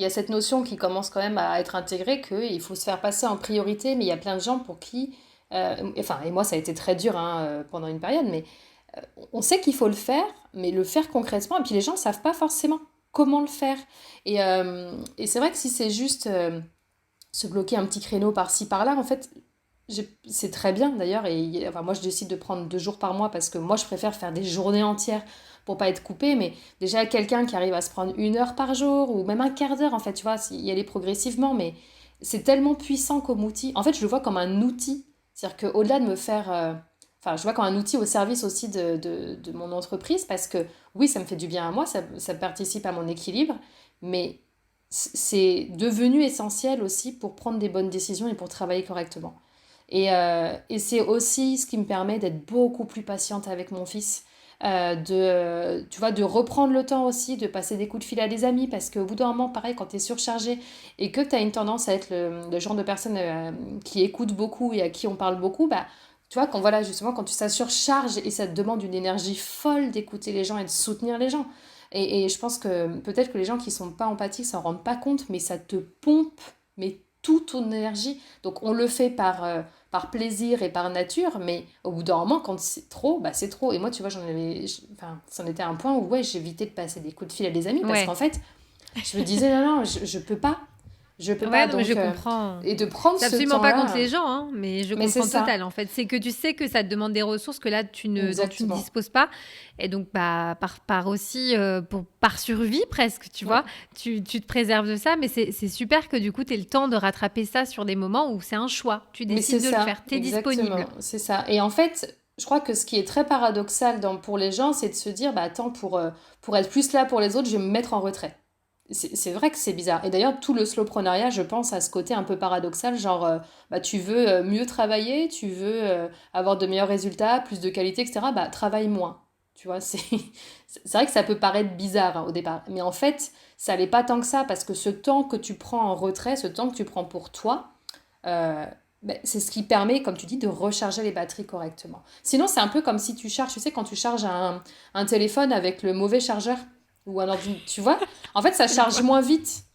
y a cette notion qui commence quand même à être intégrée qu'il faut se faire passer en priorité, mais il y a plein de gens pour qui, enfin, et moi ça a été très dur hein, pendant une période, mais on sait qu'il faut le faire, mais le faire concrètement, et puis les gens ne savent pas forcément comment le faire. Et c'est vrai que si c'est juste se bloquer un petit créneau par-ci, par-là, en fait, c'est très bien d'ailleurs. Enfin, moi, je décide de prendre 2 jours par mois parce que moi, je préfère faire des journées entières pour pas être coupée. Mais déjà, quelqu'un qui arrive à se prendre 1 heure par jour ou même un quart d'heure, en fait, tu vois, y aller progressivement, mais c'est tellement puissant comme outil. En fait, je le vois comme un outil. C'est-à-dire qu'au-delà de me faire. Enfin, je vois comme un outil au service aussi de mon entreprise parce que oui, ça me fait du bien à moi, ça participe à mon équilibre, mais c'est devenu essentiel aussi pour prendre des bonnes décisions et pour travailler correctement. Et c'est aussi ce qui me permet d'être beaucoup plus patiente avec mon fils, tu vois, de reprendre le temps aussi, de passer des coups de fil à des amis, parce qu'au bout d'un moment, pareil, quand tu es surchargé et que tu as une tendance à être le genre de personne qui écoute beaucoup et à qui on parle beaucoup, bah, tu vois, voilà, justement, quand ça surcharge et ça te demande une énergie folle d'écouter les gens et de soutenir les gens. Et je pense que peut-être que les gens qui sont pas empathiques s'en rendent pas compte, mais ça te pompe, mais toute ton énergie. Donc on le fait par plaisir et par nature, mais au bout d'un moment, quand c'est trop, bah c'est trop. Et moi, tu vois, enfin, c'en était un point où ouais, j'évitais de passer des coups de fil à des amis parce qu'en Ouais. fait, je me disais non, non, je peux pas. Je peux pas. Ouais, non, mais je Donc, comprends. et de prendre C'est ce absolument pas contre temps-là, les gens, hein, mais je mais c'est comprends ça, total, en fait. C'est que tu sais que ça te demande des ressources que là, dont tu ne exactement. disposes pas. Et donc, bah, par aussi, par survie presque, tu Ouais. vois, tu te préserves de ça. Mais c'est super que du coup, tu aies le temps de rattraper ça sur des moments où c'est un choix. Tu Mais c'est décides de le ça, faire, tu es exactement, disponible. c'est ça. Et en fait, je crois que ce qui est très paradoxal pour les gens, c'est de se dire, bah attends, pour être plus là pour les autres, je vais me mettre en retrait. C'est vrai que c'est bizarre. Et d'ailleurs, tout le slowpreneuriat, je pense à ce côté un peu paradoxal, genre, bah, tu veux mieux travailler, tu veux avoir de meilleurs résultats, plus de qualité, etc. Bah, travaille moins. Tu vois, c'est vrai que ça peut paraître bizarre hein, au départ. Mais en fait, ça l'est pas tant que ça, parce que ce temps que tu prends en retrait, ce temps que tu prends pour toi, euh, ben, c'est ce qui permet, comme tu dis, de recharger les batteries correctement. Sinon, c'est un peu comme si tu charges, tu sais, quand tu charges un téléphone avec le mauvais chargeur ou un ordinateur, tu vois, en fait, ça Je charge vois. moins vite.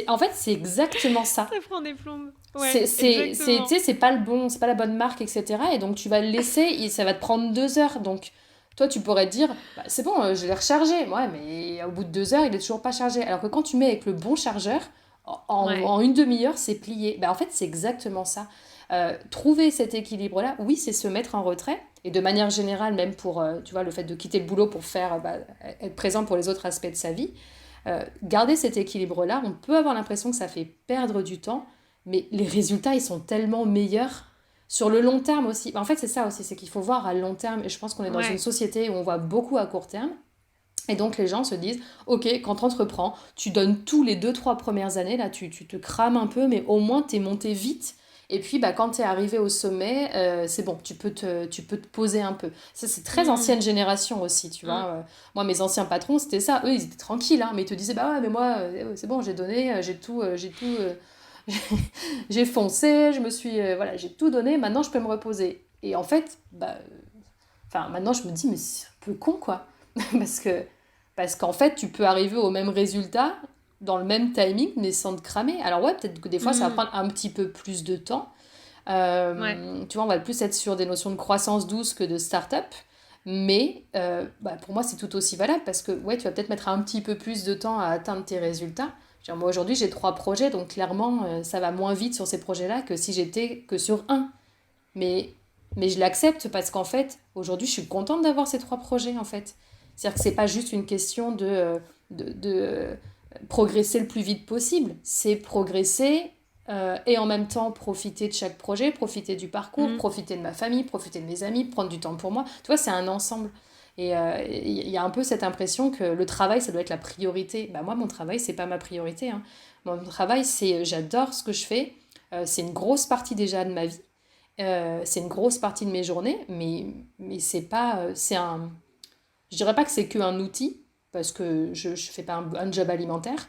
En fait, c'est exactement ça. Ça prend des plombes. Ouais, Tu exactement. sais, c'est pas la bonne marque, etc. Et donc, tu vas le laisser et ça va te prendre 2 heures. Donc, toi, tu pourrais te dire, bah, c'est bon, je l'ai rechargé. Ouais, mais au bout de 2 heures, il est toujours pas chargé. Alors que quand tu mets avec le bon chargeur, Ouais. en une demi-heure, c'est plié. Bah, en fait, c'est exactement ça. Trouver cet équilibre-là, oui, c'est se mettre en retrait. Et de manière générale, même pour, tu vois, le fait de quitter le boulot pour être présent pour les autres aspects de sa vie. Garder cet équilibre-là, on peut avoir l'impression que ça fait perdre du temps, mais les résultats, ils sont tellement meilleurs sur le long terme aussi. En fait, c'est ça aussi, c'est qu'il faut voir à long terme. Et je pense qu'on est dans une Ouais. société où on voit beaucoup à court terme. Et donc les gens se disent, ok, quand tu entreprends, tu donnes tous les 2, 3 premières années, là tu te crames un peu, mais au moins tu es monté vite. Et puis bah, quand tu es arrivé au sommet, c'est bon, tu peux te poser un peu. Ça c'est très Mm, ancienne génération aussi, tu vois. mm. Moi mes anciens patrons, c'était ça. Eux, ils étaient tranquilles, hein, mais ils te disaient, bah ouais, mais moi, c'est bon, j'ai donné, j'ai foncé, voilà, j'ai tout donné, maintenant je peux me reposer. Et en fait, enfin maintenant je me dis, mais c'est un peu con quoi. Parce que parce qu'en fait, tu peux arriver au même résultat dans le même timing, mais sans te cramer. Alors ouais, peut-être que des fois, ça va Mm. prendre un petit peu plus de temps. Ouais. Tu vois, on va plus être sur des notions de croissance douce que de start-up. Mais bah, pour moi, c'est tout aussi valable parce que ouais, tu vas peut-être mettre un petit peu plus de temps à atteindre tes résultats. Je veux dire, moi, aujourd'hui, j'ai 3 projets, donc clairement, ça va moins vite sur ces projets-là que si j'étais que sur un. Mais, mais je l'accepte parce qu'en fait, aujourd'hui, je suis contente d'avoir ces 3 projets, en fait. C'est-à-dire que c'est pas juste une question de progresser le plus vite possible. C'est progresser et en même temps profiter de chaque projet, profiter du parcours, Mm. profiter de ma famille, profiter de mes amis, prendre du temps pour moi. Tu vois, c'est un ensemble. Et il y a un peu cette impression que le travail, ça doit être la priorité. Bah, moi, mon travail, c'est pas ma priorité, hein. Mon travail, c'est j'adore ce que je fais. C'est une grosse partie déjà de ma vie. C'est une grosse partie de mes journées, mais c'est pas, je dirais pas que c'est qu'un outil, parce que je fais pas un job alimentaire,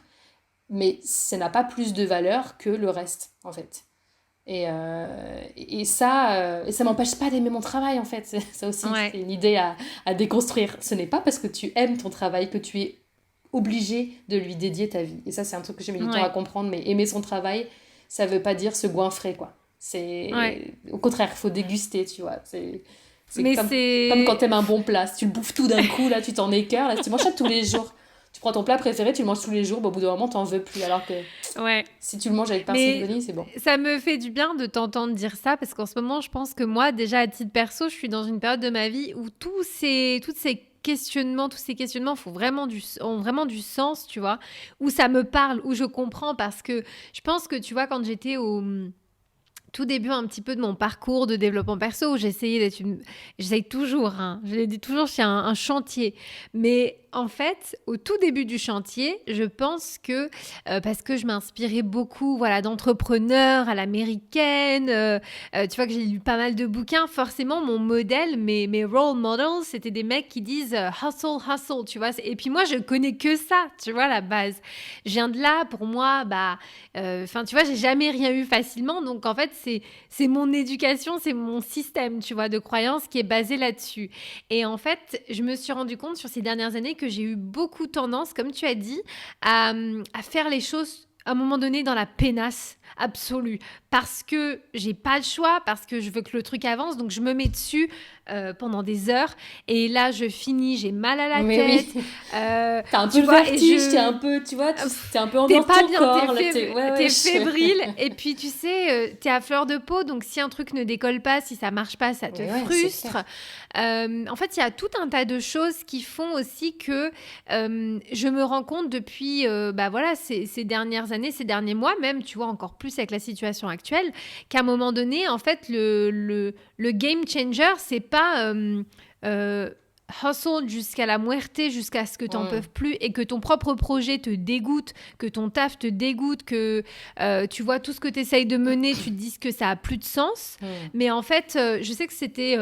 mais ça n'a pas plus de valeur que le reste, en fait. Et ça m'empêche pas d'aimer mon travail, en fait. Ça aussi, Ouais. c'est une idée à déconstruire. Ce n'est pas parce que tu aimes ton travail que tu es obligé de lui dédier ta vie. Et ça, c'est un truc que j'ai mis du temps à Ouais. comprendre, mais aimer son travail, ça veut pas dire se goinfrer, quoi. Ouais. Au contraire, il faut déguster, tu vois. C'est Mais comme quand c'est... t'aimes un bon plat. Si tu le bouffes tout d'un coup, là, tu t'en écœures. Là, si tu manges ça tous les jours, tu prends ton plat préféré, tu le manges tous les jours, bah, au bout d'un moment, t'en veux plus. Alors que Ouais. si tu le manges avec Mais parcimonie, c'est bon. ça me fait du bien de t'entendre dire ça parce qu'en ce moment, je pense que moi, déjà à titre perso, je suis dans une période de ma vie où tous ces questionnements ont vraiment du sens, tu vois, où ça me parle, où je comprends parce que je pense que, tu vois, quand j'étais au tout début un petit peu de mon parcours de développement perso, où j'essaye toujours, hein, je le dis toujours, je suis un chantier. Mais en fait, au tout début du chantier, je pense que parce que je m'inspirais beaucoup, voilà, d'entrepreneurs à l'américaine, tu vois que j'ai lu pas mal de bouquins, forcément mon modèle, mes role models, c'était des mecs qui disent hustle, hustle, tu vois. Et puis moi, je connais que ça, tu vois, la base. Je viens de là, pour moi, bah, enfin, tu vois, j'ai jamais rien eu facilement. Donc, en fait, c'est mon éducation, c'est mon système, tu vois, de croyance qui est basé là-dessus. Et en fait, je me suis rendu compte sur ces dernières années que j'ai eu beaucoup tendance, comme tu as dit, à faire les choses à un moment donné dans la pénasse absolue. Parce que j'ai pas le choix, parce que je veux que le truc avance. Donc, je me mets dessus pendant des heures. Et là, je finis, j'ai mal à la Mais oui, tête. t'as un peu Tu le vois, et vertige, t'es un je peu, tu vois, pff, t'es un peu en t'es dehors de pas ton bien, corps, là, ouais, ouais, t'es fébrile et puis tu sais, t'es à fleur de peau, donc si un truc ne décolle pas, si ça marche pas, ça te Mais ouais, c'est clair. frustre. En fait, il y a tout un tas de choses qui font aussi que je me rends compte depuis, bah voilà, ces dernières années, ces derniers mois même, tu vois, encore plus avec la situation actuelle, qu'à un moment donné, en fait, le game changer, c'est pas euh, hustle jusqu'à la muerte, jusqu'à ce que t'en Mm, peuvent plus et que ton propre projet te dégoûte, que ton taf te dégoûte, que tu vois tout ce que tu essayes de mener, tu te dis que ça a plus de sens. mm, Mais en fait, je sais que c'était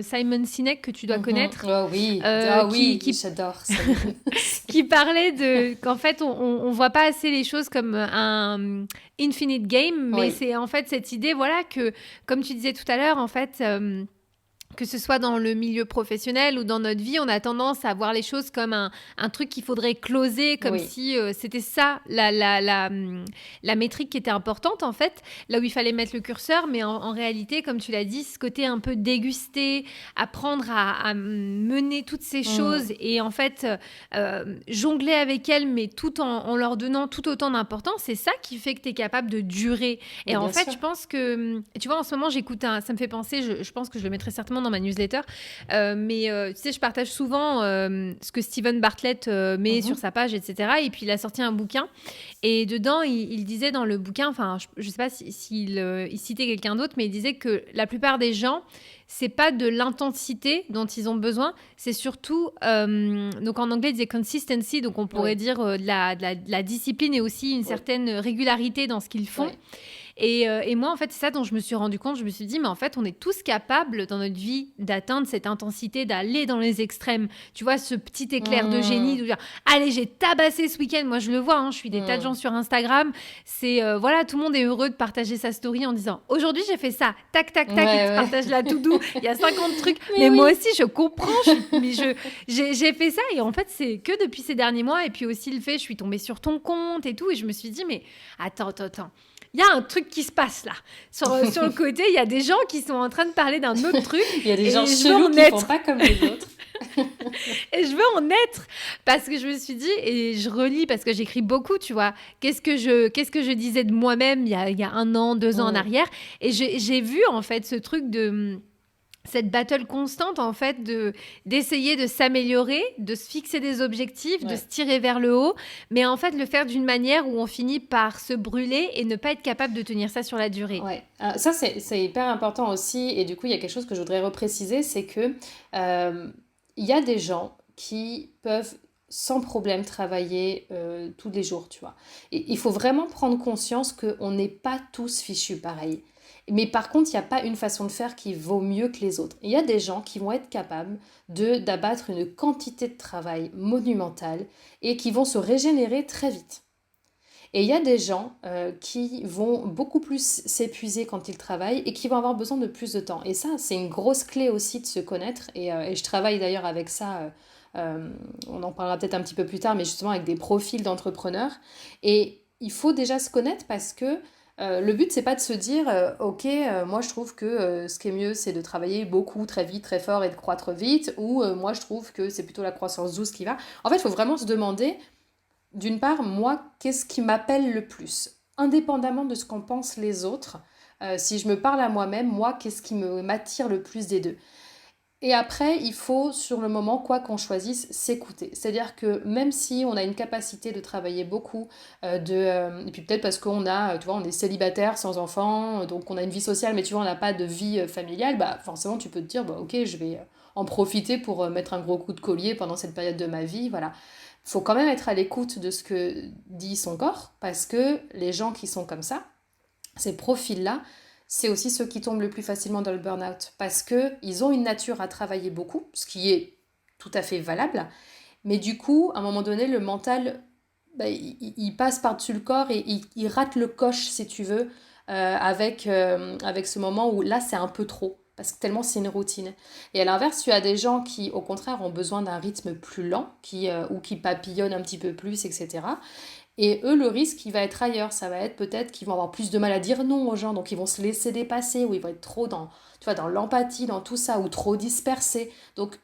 Simon Sinek que tu dois mhm. connaître, Oh oui, euh, ah qui, oui, qui, j'adore Simon. qui parlait de qu'en fait on voit pas assez les choses comme un infinite game, mais Oui, c'est en fait cette idée, voilà, que comme tu disais tout à l'heure, en fait. Que ce soit dans le milieu professionnel ou dans notre vie, on a tendance à voir les choses comme un truc qu'il faudrait closer, comme oui. si c'était ça la métrique qui était importante en fait, là où il fallait mettre le curseur, mais en réalité, comme tu l'as dit, ce côté un peu dégusté, apprendre à mener toutes ces Mm, choses et en fait jongler avec elles, mais tout en leur donnant tout autant d'importance, c'est ça qui fait que tu es capable de durer. Et mais en bien fait, sûr. je pense que, tu vois, en ce moment, ça me fait penser, je pense que je le mettrai certainement dans ma newsletter, mais tu sais, je partage souvent ce que Steven Bartlett met sur Mhm. sa page, etc. Et puis, il a sorti un bouquin, et dedans, il disait dans le bouquin, enfin, je sais pas s'il il citait quelqu'un d'autre, mais il disait que la plupart des gens, c'est pas de l'intensité dont ils ont besoin, c'est surtout, donc en anglais, il disait consistency, donc on pourrait Oui, dire de la discipline et aussi une oui, certaine régularité dans ce qu'ils font. oui. Et moi, en fait, c'est ça dont je me suis rendu compte. Je me suis dit, mais en fait, on est tous capables dans notre vie d'atteindre cette intensité, d'aller dans les extrêmes. Tu vois, ce petit éclair de génie, Mm, de dire, allez, j'ai tabassé ce week-end. Moi, je le vois, hein, je suis des tas de gens mm. sur Instagram. C'est, voilà, tout le monde est heureux de partager sa story en disant, aujourd'hui, j'ai fait ça. Tac, tac, Ouais, tac, il te ouais. partage la to-do. Il y a 50 trucs. Mais Mais moi oui. aussi, je comprends. J'ai fait ça. Et en fait, c'est que depuis ces derniers mois. Et puis aussi le fait, je suis tombée sur ton compte et tout. Et je me suis dit, mais attends. Il y a un truc qui se passe là. Sur le côté, il y a des gens qui sont en train de parler d'un autre truc Il y a des gens et je veux chelous en qui font être. pas comme les autres. Et je veux en être. Parce que je me suis dit, et je relis parce que j'écris beaucoup, tu vois, qu'est-ce que je disais de moi-même il y a un an, 2 ans en Mm, arrière. Et j'ai vu en fait ce truc de cette battle constante en fait d'essayer de s'améliorer, de se fixer des objectifs, de se ouais. tirer vers le haut, mais en fait le faire d'une manière où on finit par se brûler et ne pas être capable de tenir ça sur la durée. Ouais, ça c'est hyper important aussi, et du coup il y a quelque chose que je voudrais repréciser, c'est que il y a des gens qui peuvent sans problème travailler tous les jours, tu vois. Et il faut vraiment prendre conscience qu'on n'est pas tous fichus pareil. Mais par contre, il n'y a pas une façon de faire qui vaut mieux que les autres. Il y a des gens qui vont être capables d'abattre une quantité de travail monumentale et qui vont se régénérer très vite. Et il y a des gens qui vont beaucoup plus s'épuiser quand ils travaillent et qui vont avoir besoin de plus de temps. Et ça, c'est une grosse clé aussi de se connaître. Et je travaille d'ailleurs avec ça, on en parlera peut-être un petit peu plus tard, mais justement avec des profils d'entrepreneurs. Et il faut déjà se connaître parce que le but, c'est pas de se dire, ok, moi je trouve que ce qui est mieux, c'est de travailler beaucoup, très vite, très fort et de croître vite, ou moi je trouve que c'est plutôt la croissance douce qui va. En fait, il faut vraiment se demander d'une part, moi, qu'est-ce qui m'appelle le plus? Indépendamment de ce qu'en pensent les autres, si je me parle à moi-même, moi, qu'est-ce qui m'attire le plus des deux? Et après, il faut, sur le moment, quoi qu'on choisisse, s'écouter. C'est-à-dire que même si on a une capacité de travailler beaucoup, et puis peut-être parce qu'on a, tu vois, on est célibataire, sans enfant, donc on a une vie sociale, mais tu vois, on n'a pas de vie familiale, bah forcément, tu peux te dire, bah ok, je vais en profiter pour mettre un gros coup de collier pendant cette période de ma vie, voilà. Faut quand même être à l'écoute de ce que dit son corps, parce que les gens qui sont comme ça, ces profils-là, c'est aussi ceux qui tombent le plus facilement dans le burn-out, parce qu'ils ont une nature à travailler beaucoup, ce qui est tout à fait valable, mais du coup, à un moment donné, le mental, bah, il passe par-dessus le corps et il rate le coche, si tu veux, avec ce moment où là, c'est un peu trop. Parce que tellement c'est une routine. Et à l'inverse, tu as des gens qui, au contraire, ont besoin d'un rythme plus lent, ou qui papillonnent un petit peu plus, etc. Et eux, le risque, il va être ailleurs. Ça va être peut-être qu'ils vont avoir plus de mal à dire non aux gens, donc ils vont se laisser dépasser, ou ils vont être trop tu vois, dans l'empathie, dans tout ça, ou trop dispersés. Donc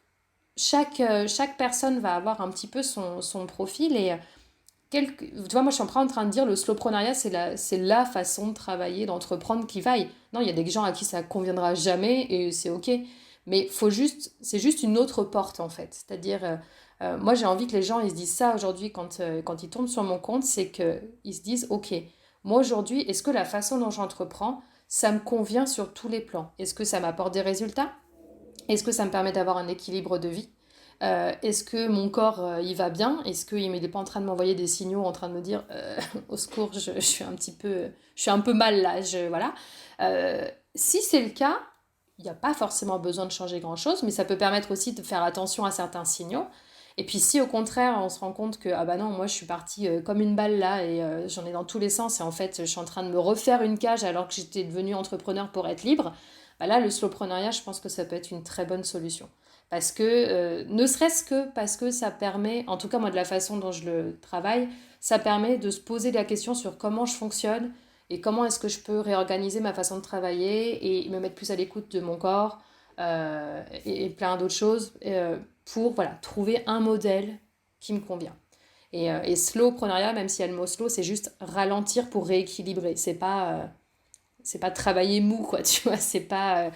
chaque personne va avoir un petit peu son profil et tu vois, moi je suis en train de dire le slowpreneuriat c'est la façon de travailler, d'entreprendre qui vaille. Non, il y a des gens à qui ça conviendra jamais et c'est ok. Mais c'est juste une autre porte en fait. C'est-à-dire, moi j'ai envie que les gens ils se disent ça aujourd'hui quand ils tombent sur mon compte, c'est qu'ils se disent ok, moi aujourd'hui, est-ce que la façon dont j'entreprends, ça me convient sur tous les plans? Est-ce que ça m'apporte des résultats? Est-ce que ça me permet d'avoir un équilibre de vie? Est-ce que mon corps, il va bien? Est-ce qu'il n'est pas en train de m'envoyer des signaux, en train de me dire au secours, je suis un peu mal là, voilà. Si c'est le cas, il n'y a pas forcément besoin de changer grand-chose, mais ça peut permettre aussi de faire attention à certains signaux. Et puis si au contraire, on se rend compte que, ah bah non, moi je suis partie comme une balle là et j'en ai dans tous les sens et en fait je suis en train de me refaire une cage alors que j'étais devenue entrepreneur pour être libre, bah là le slowpreneuriat, je pense que ça peut être une très bonne solution. Parce que, ne serait-ce que parce que ça permet, en tout cas moi de la façon dont je le travaille, ça permet de se poser la question sur comment je fonctionne et comment est-ce que je peux réorganiser ma façon de travailler et me mettre plus à l'écoute de mon corps et plein d'autres choses pour voilà, trouver un modèle qui me convient. Et slowpreneuriat, même s'il y a le mot slow, c'est juste ralentir pour rééquilibrer. C'est pas travailler mou, quoi, tu vois, c'est pas...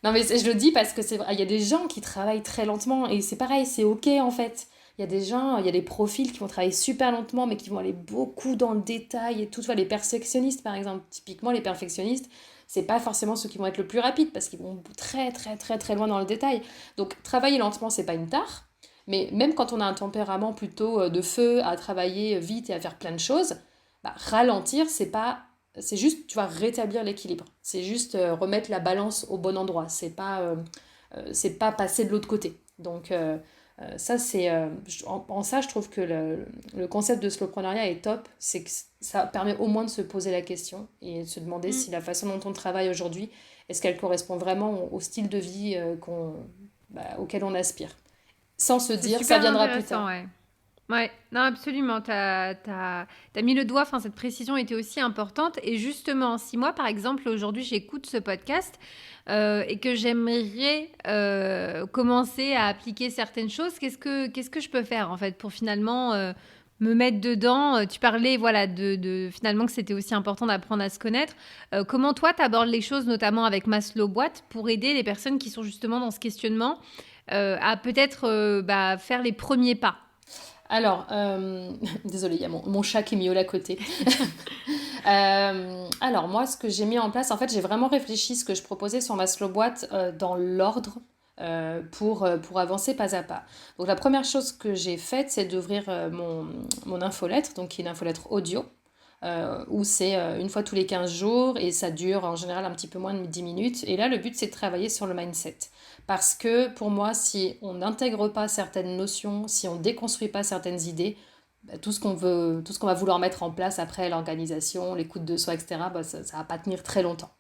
Non, mais je le dis parce que c'est vrai, il y a des gens qui travaillent très lentement et c'est pareil, c'est ok en fait. Il y a des gens, il y a des profils qui vont travailler super lentement mais qui vont aller beaucoup dans le détail et tout. Tu vois, les perfectionnistes par exemple, typiquement les perfectionnistes, c'est pas forcément ceux qui vont être le plus rapides parce qu'ils vont très très très très loin dans le détail. Donc travailler lentement, c'est pas une tare, mais même quand on a un tempérament plutôt de feu à travailler vite et à faire plein de choses, bah, ralentir, c'est juste, tu vas rétablir l'équilibre. C'est juste remettre la balance au bon endroit. C'est pas passer de l'autre côté. Donc, ça, en ça, je trouve que le concept de slowpreneuriat est top. C'est que ça permet au moins de se poser la question et de se demander Mm. si la façon dont on travaille aujourd'hui, est-ce qu'elle correspond vraiment au style de vie auquel on aspire. Sans se C'est dire, ça super viendra plus intéressant, tard. ouais. Ouais, non, absolument. T'as mis le doigt, enfin, cette précision était aussi importante. Et justement, si moi, par exemple, aujourd'hui, j'écoute ce podcast et que j'aimerais commencer à appliquer certaines choses, qu'est-ce que je peux faire, en fait, pour finalement me mettre dedans? Tu parlais, voilà, finalement que c'était aussi important d'apprendre à se connaître. Comment toi, t'abordes les choses, notamment avec Maslow Boîte, pour aider les personnes qui sont justement dans ce questionnement à peut-être faire les premiers pas? Alors, désolée, il y a mon chat qui miaule à côté. Alors, moi, ce que j'ai mis en place, en fait, j'ai vraiment réfléchi ce que je proposais sur ma slow boîte dans l'ordre pour avancer pas à pas. Donc, la première chose que j'ai faite, c'est d'ouvrir mon infolettre, donc qui est une infolettre audio. où c'est une fois tous les 15 jours et ça dure en général un petit peu moins de 10 minutes. Et là, le but, c'est de travailler sur le mindset. Parce que pour moi, si on n'intègre pas certaines notions, si on déconstruit pas certaines idées, bah, tout ce qu'on va vouloir mettre en place après, l'organisation, l'écoute de soi, etc., bah, ça va pas tenir très longtemps.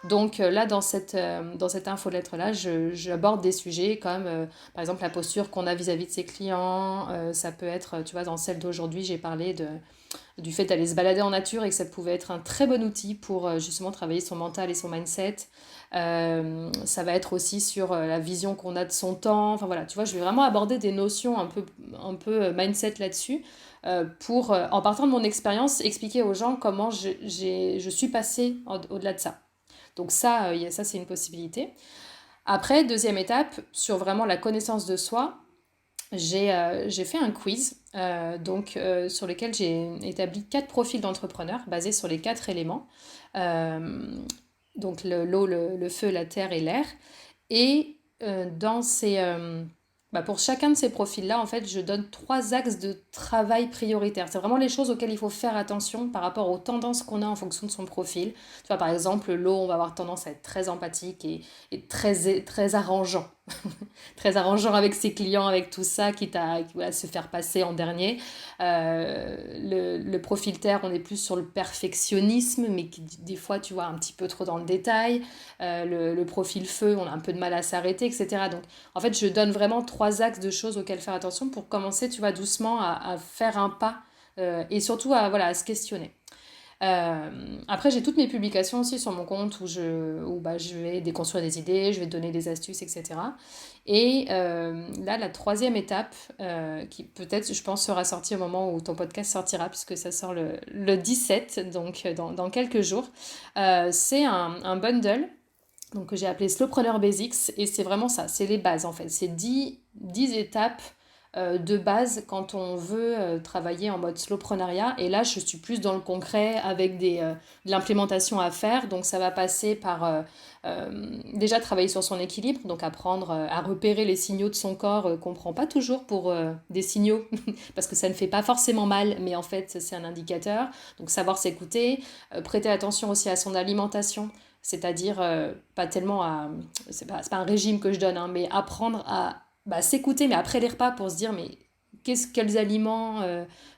Donc là, dans cette infolettre-là, j'aborde des sujets comme, par exemple, la posture qu'on a vis-à-vis de ses clients. Ça peut être, tu vois, dans celle d'aujourd'hui, j'ai parlé du fait d'aller se balader en nature et que ça pouvait être un très bon outil pour justement travailler son mental et son mindset. Ça va être aussi sur la vision qu'on a de son temps. Enfin voilà, tu vois, je vais vraiment aborder des notions un peu mindset là-dessus pour, en partant de mon expérience, expliquer aux gens comment je suis passée au-delà de ça. Donc ça, ça c'est une possibilité. Après, deuxième étape, sur vraiment la connaissance de soi, j'ai fait un quiz sur lequel j'ai établi 4 profils d'entrepreneurs basés sur les 4 éléments. Euh, donc l'eau, le feu, la terre et l'air. Et pour chacun de ces profils-là, en fait, je donne 3 axes de travail prioritaires. C'est vraiment les choses auxquelles il faut faire attention par rapport aux tendances qu'on a en fonction de son profil. Tu vois, par exemple, l'eau, on va avoir tendance à être très empathique et très arrangeant. Très arrangeant avec ses clients, avec tout ça, quitte à voilà, se faire passer en dernier. Le profil terre, on est plus sur le perfectionnisme, mais des fois, tu vois, un petit peu trop dans le détail. Le profil feu, on a un peu de mal à s'arrêter, etc. Donc, en fait, je donne vraiment 3 axes de choses auxquelles faire attention pour commencer, tu vois, doucement à faire un pas et surtout voilà, à se questionner. Après, j'ai toutes mes publications aussi sur mon compte où je vais déconstruire des idées, je vais te donner des astuces, etc. Et là, la troisième étape, qui peut-être, je pense, sera sortie au moment où ton podcast sortira, puisque ça sort le 17, donc dans quelques jours, c'est un bundle donc, que j'ai appelé Slowpreneur Basics. Et c'est vraiment ça, c'est les bases en fait. C'est 10 étapes de base quand on veut travailler en mode slowpreneuriat. Et là, je suis plus dans le concret avec de l'implémentation à faire. Donc, ça va passer par déjà travailler sur son équilibre, donc apprendre à repérer les signaux de son corps qu'on ne prend pas toujours pour des signaux, parce que ça ne fait pas forcément mal, mais en fait, c'est un indicateur. Donc, savoir s'écouter, prêter attention aussi à son alimentation. C'est-à-dire, pas tellement à... c'est pas un régime que je donne, hein, mais apprendre à s'écouter, mais après les repas, pour se dire, mais quels aliments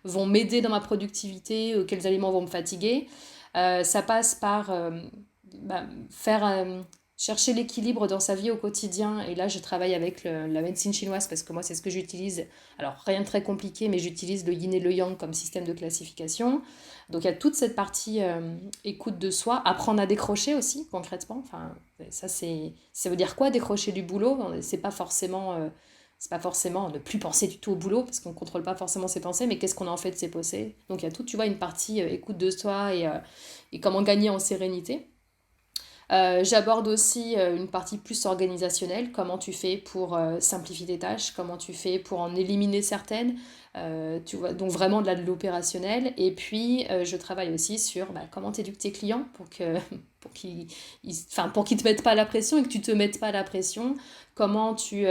vont m'aider dans ma productivité, ou quels aliments vont me fatiguer. Ça passe par faire chercher l'équilibre dans sa vie au quotidien. Et là, je travaille avec la médecine chinoise parce que moi, c'est ce que j'utilise. Alors, rien de très compliqué, mais j'utilise le yin et le yang comme système de classification. Donc, il y a toute cette partie écoute de soi, apprendre à décrocher aussi, concrètement. Enfin, ça veut dire quoi, décrocher du boulot? C'est pas forcément ne plus penser du tout au boulot, parce qu'on ne contrôle pas forcément ses pensées, mais qu'est-ce qu'on a en fait de ses pensées? Donc, il y a toute, tu vois, une partie écoute de soi et comment gagner en sérénité. J'aborde aussi une partie plus organisationnelle, comment tu fais pour simplifier tes tâches, comment tu fais pour en éliminer certaines, tu vois, donc vraiment de l'opérationnel. Et puis je travaille aussi sur comment t'éduques tes clients pour qu'ils te mettent pas la pression et que tu te mettes pas la pression, comment tu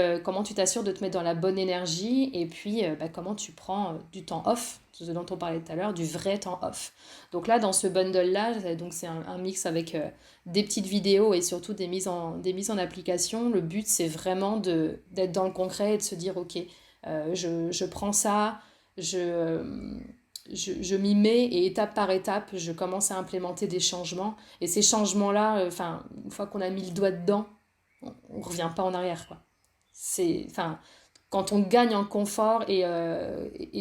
t'assures de te mettre dans la bonne énergie et puis comment tu prends du temps off, ce dont on parlait tout à l'heure, du vrai temps off. Donc là, dans ce bundle-là, donc c'est un mix avec des petites vidéos et surtout des mises en application. Le but, c'est vraiment d'être dans le concret et de se dire, ok, je prends ça, je m'y mets et étape par étape, je commence à implémenter des changements. Et ces changements-là, une fois qu'on a mis le doigt dedans, on ne revient pas en arrière, quoi. Quand on gagne en confort et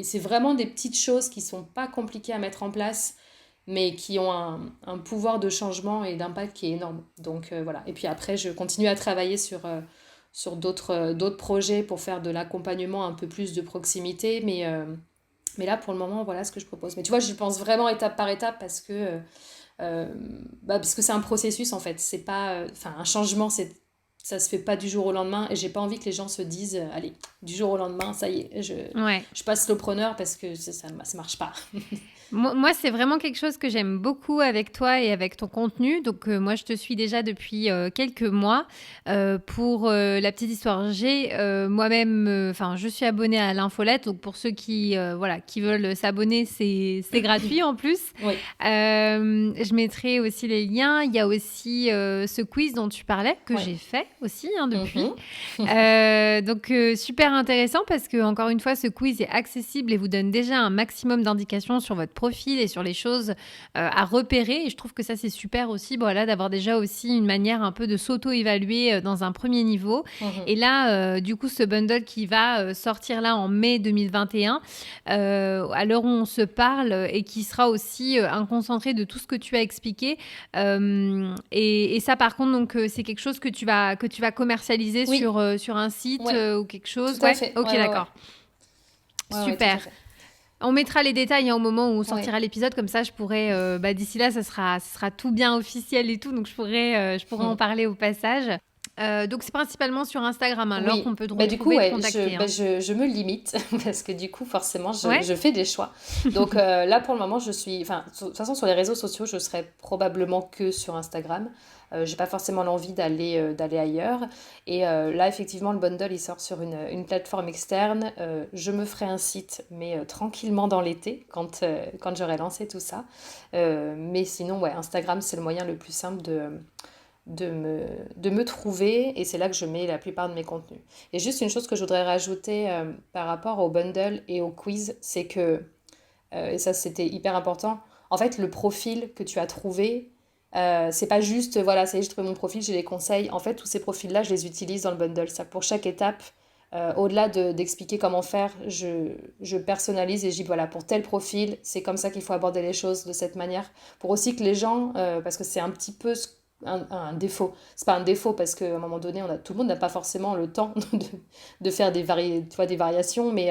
c'est vraiment des petites choses qui sont pas compliquées à mettre en place, mais qui ont un pouvoir de changement et d'impact qui est énorme. Donc voilà. Et puis après, je continue à travailler sur d'autres projets pour faire de l'accompagnement un peu plus de proximité, mais là, pour le moment, voilà ce que je propose. Mais tu vois, je pense vraiment étape par étape parce que c'est un processus en fait. C'est pas, un changement, Ça se fait pas du jour au lendemain et j'ai pas envie que les gens se disent allez, du jour au lendemain, ça y est, Ouais. je passe slowpreneur parce que ça marche pas. Moi, c'est vraiment quelque chose que j'aime beaucoup avec toi et avec ton contenu. Donc, moi, je te suis déjà depuis quelques mois. Pour la petite histoire, j'ai moi-même, enfin, je suis abonnée à l'infolette. Donc, pour ceux qui, voilà, qui veulent s'abonner, c'est gratuit en plus. Oui. Je mettrai aussi les liens. Il y a aussi ce quiz dont tu parlais que Ouais. j'ai fait aussi depuis. Mhm. Donc, super intéressant parce que, encore une fois, ce quiz est accessible et vous donne déjà un maximum d'indications sur votre profil et sur les choses à repérer. Et je trouve que ça, c'est super aussi, voilà, d'avoir déjà aussi une manière un peu de s'auto-évaluer dans un premier niveau. Mhm. Et là, du coup, ce bundle qui va sortir là en mai 2021, à l'heure où on se parle et qui sera aussi un concentré de tout ce que tu as expliqué. Et ça, par contre, donc, c'est quelque chose que tu vas commercialiser Oui. sur un site Ouais. ou quelque chose. Tout à Ouais, fait. ok, Ouais, ouais, ouais. d'accord. Ouais, ouais, tout à Super. fait. On mettra les détails au moment où Ouais. sortira l'épisode, comme ça je pourrais, d'ici là, ça sera tout bien officiel et tout, donc je pourrais en parler au passage. Donc c'est principalement sur Instagram, hein, Laure, Oui, qu'on peut te bah du coup, retrouver et te ouais, contacter. Hein. je me limite parce que du coup, forcément, Ouais. je fais des choix. Donc là, pour le moment, enfin, de toute façon, sur les réseaux sociaux, je serai probablement que sur Instagram. J'ai pas forcément l'envie d'aller ailleurs. Et là, effectivement, le bundle, il sort sur une plateforme externe. Je me ferai un site, mais tranquillement dans l'été, quand j'aurai lancé tout ça. Mais sinon, ouais, Instagram, c'est le moyen le plus simple de me trouver et c'est là que je mets la plupart de mes contenus. Et juste une chose que je voudrais rajouter par rapport au bundle et au quiz, c'est que, et ça c'était hyper important, en fait le profil que tu as trouvé, c'est pas juste, voilà, ça y est, j'ai trouvé mon profil, j'ai les conseils. En fait, tous ces profils-là, je les utilise dans le bundle. Ça, pour chaque étape, au-delà d'expliquer comment faire, je personnalise et je dis, voilà, pour tel profil, c'est comme ça qu'il faut aborder les choses de cette manière. Pour aussi que les gens, parce que c'est un petit peu un défaut. C'est pas un défaut parce qu'à un moment donné, tout le monde n'a pas forcément le temps de faire tu vois, des variations, mais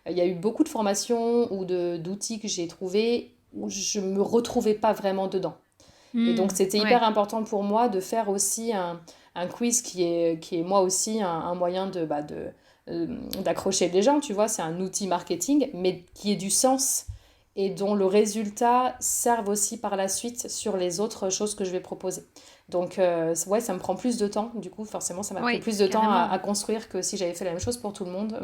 il y a eu beaucoup de formations ou d'outils que j'ai trouvés où je me retrouvais pas vraiment dedans. Et donc, c'était Ouais. hyper important pour moi de faire aussi un quiz qui est moi aussi un moyen d'accrocher les gens, tu vois. C'est un outil marketing, mais qui ait du sens et dont le résultat serve aussi par la suite sur les autres choses que je vais proposer. Donc, ouais, ça me prend plus de temps. Du coup, forcément, ça m'a pris Ouais, plus de temps carrément. à construire que si j'avais fait la même chose pour tout le monde.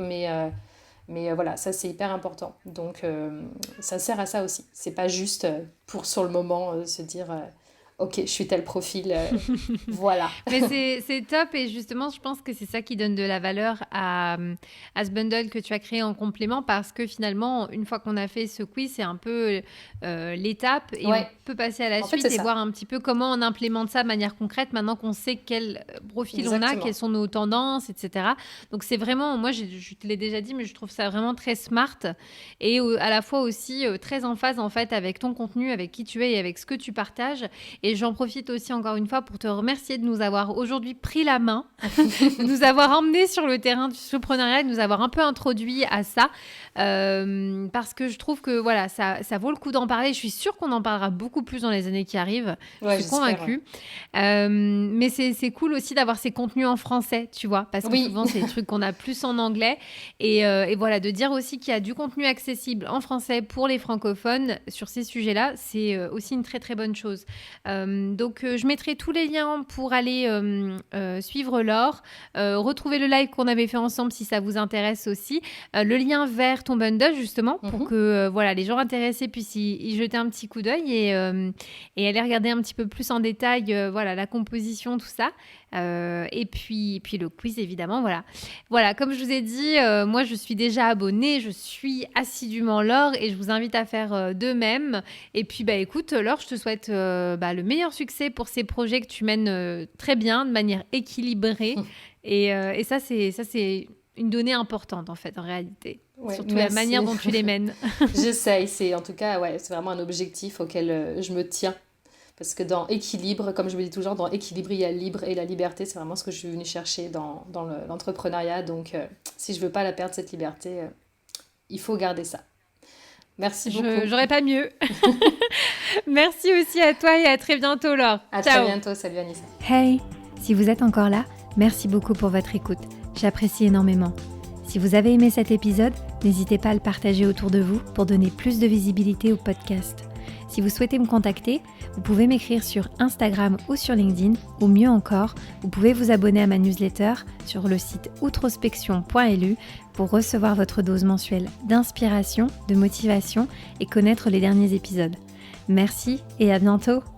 Mais voilà, ça c'est hyper important. Donc ça sert à ça aussi. C'est pas juste pour sur le moment se dire ok, je suis tel profil, voilà. Mais c'est top et justement, je pense que c'est ça qui donne de la valeur à ce bundle que tu as créé en complément parce que finalement, une fois qu'on a fait ce quiz, c'est un peu l'étape et on Ouais, peut passer à la en fait c'est suite et ça. voir un petit peu comment on implémente ça de manière concrète maintenant qu'on sait quel profil on a, quelles Exactement. sont nos tendances, etc. Donc c'est vraiment, moi je te l'ai déjà dit, mais je trouve ça vraiment très smart et à la fois aussi très en phase en fait avec ton contenu, avec qui tu es et avec ce que tu partages. Et j'en profite aussi encore une fois pour te remercier de nous avoir aujourd'hui pris la main, de nous avoir emmenés sur le terrain du soloprenariat, de nous avoir un peu introduit à ça. Parce que je trouve que voilà, ça vaut le coup d'en parler. Je suis sûre qu'on en parlera beaucoup plus dans les années qui arrivent. Je Ouais, suis j'espère, ouais. convaincue. Mais c'est cool aussi d'avoir ces contenus en français, tu vois, parce que Oui, souvent, c'est des trucs qu'on a plus en anglais. Et voilà, de dire aussi qu'il y a du contenu accessible en français pour les francophones sur ces sujets-là, c'est aussi une très, très bonne chose. Donc, je mettrai tous les liens pour aller suivre Laure, retrouver le live qu'on avait fait ensemble si ça vous intéresse aussi, le lien vers ton bundle justement pour que mhm. voilà, les gens intéressés puissent y jeter un petit coup d'œil et aller regarder un petit peu plus en détail voilà, la composition, tout ça. Et puis le quiz évidemment, voilà, comme je vous ai dit, moi je suis déjà abonnée, je suis assidûment Laure et je vous invite à faire de même. Et puis écoute Laure, je te souhaite le meilleur succès pour ces projets que tu mènes très bien, de manière équilibrée. Et ça c'est une donnée importante en fait en réalité, Ouais, surtout la manière merci. dont tu les mènes. J'essaye, en tout cas, ouais, c'est vraiment un objectif auquel je me tiens. Parce que dans équilibre, comme je me dis toujours, dans équilibre, il y a libre et la liberté, c'est vraiment ce que je suis venue chercher dans l'entrepreneuriat. Donc, si je veux pas la perdre, cette liberté, il faut garder ça. Merci beaucoup. J'aurais pas mieux. Merci aussi à toi et à très bientôt Laure. À très Ciao. bientôt. Salut Anissa. Hey, si vous êtes encore là, Merci beaucoup pour votre écoute, j'apprécie énormément. Si vous avez aimé cet épisode, n'hésitez pas à le partager autour de vous pour donner plus de visibilité au podcast. Si vous souhaitez me contacter, vous pouvez m'écrire sur Instagram ou sur LinkedIn, ou mieux encore, vous pouvez vous abonner à ma newsletter sur le site outrospection.lu pour recevoir votre dose mensuelle d'inspiration, de motivation et connaître les derniers épisodes. Merci et à bientôt!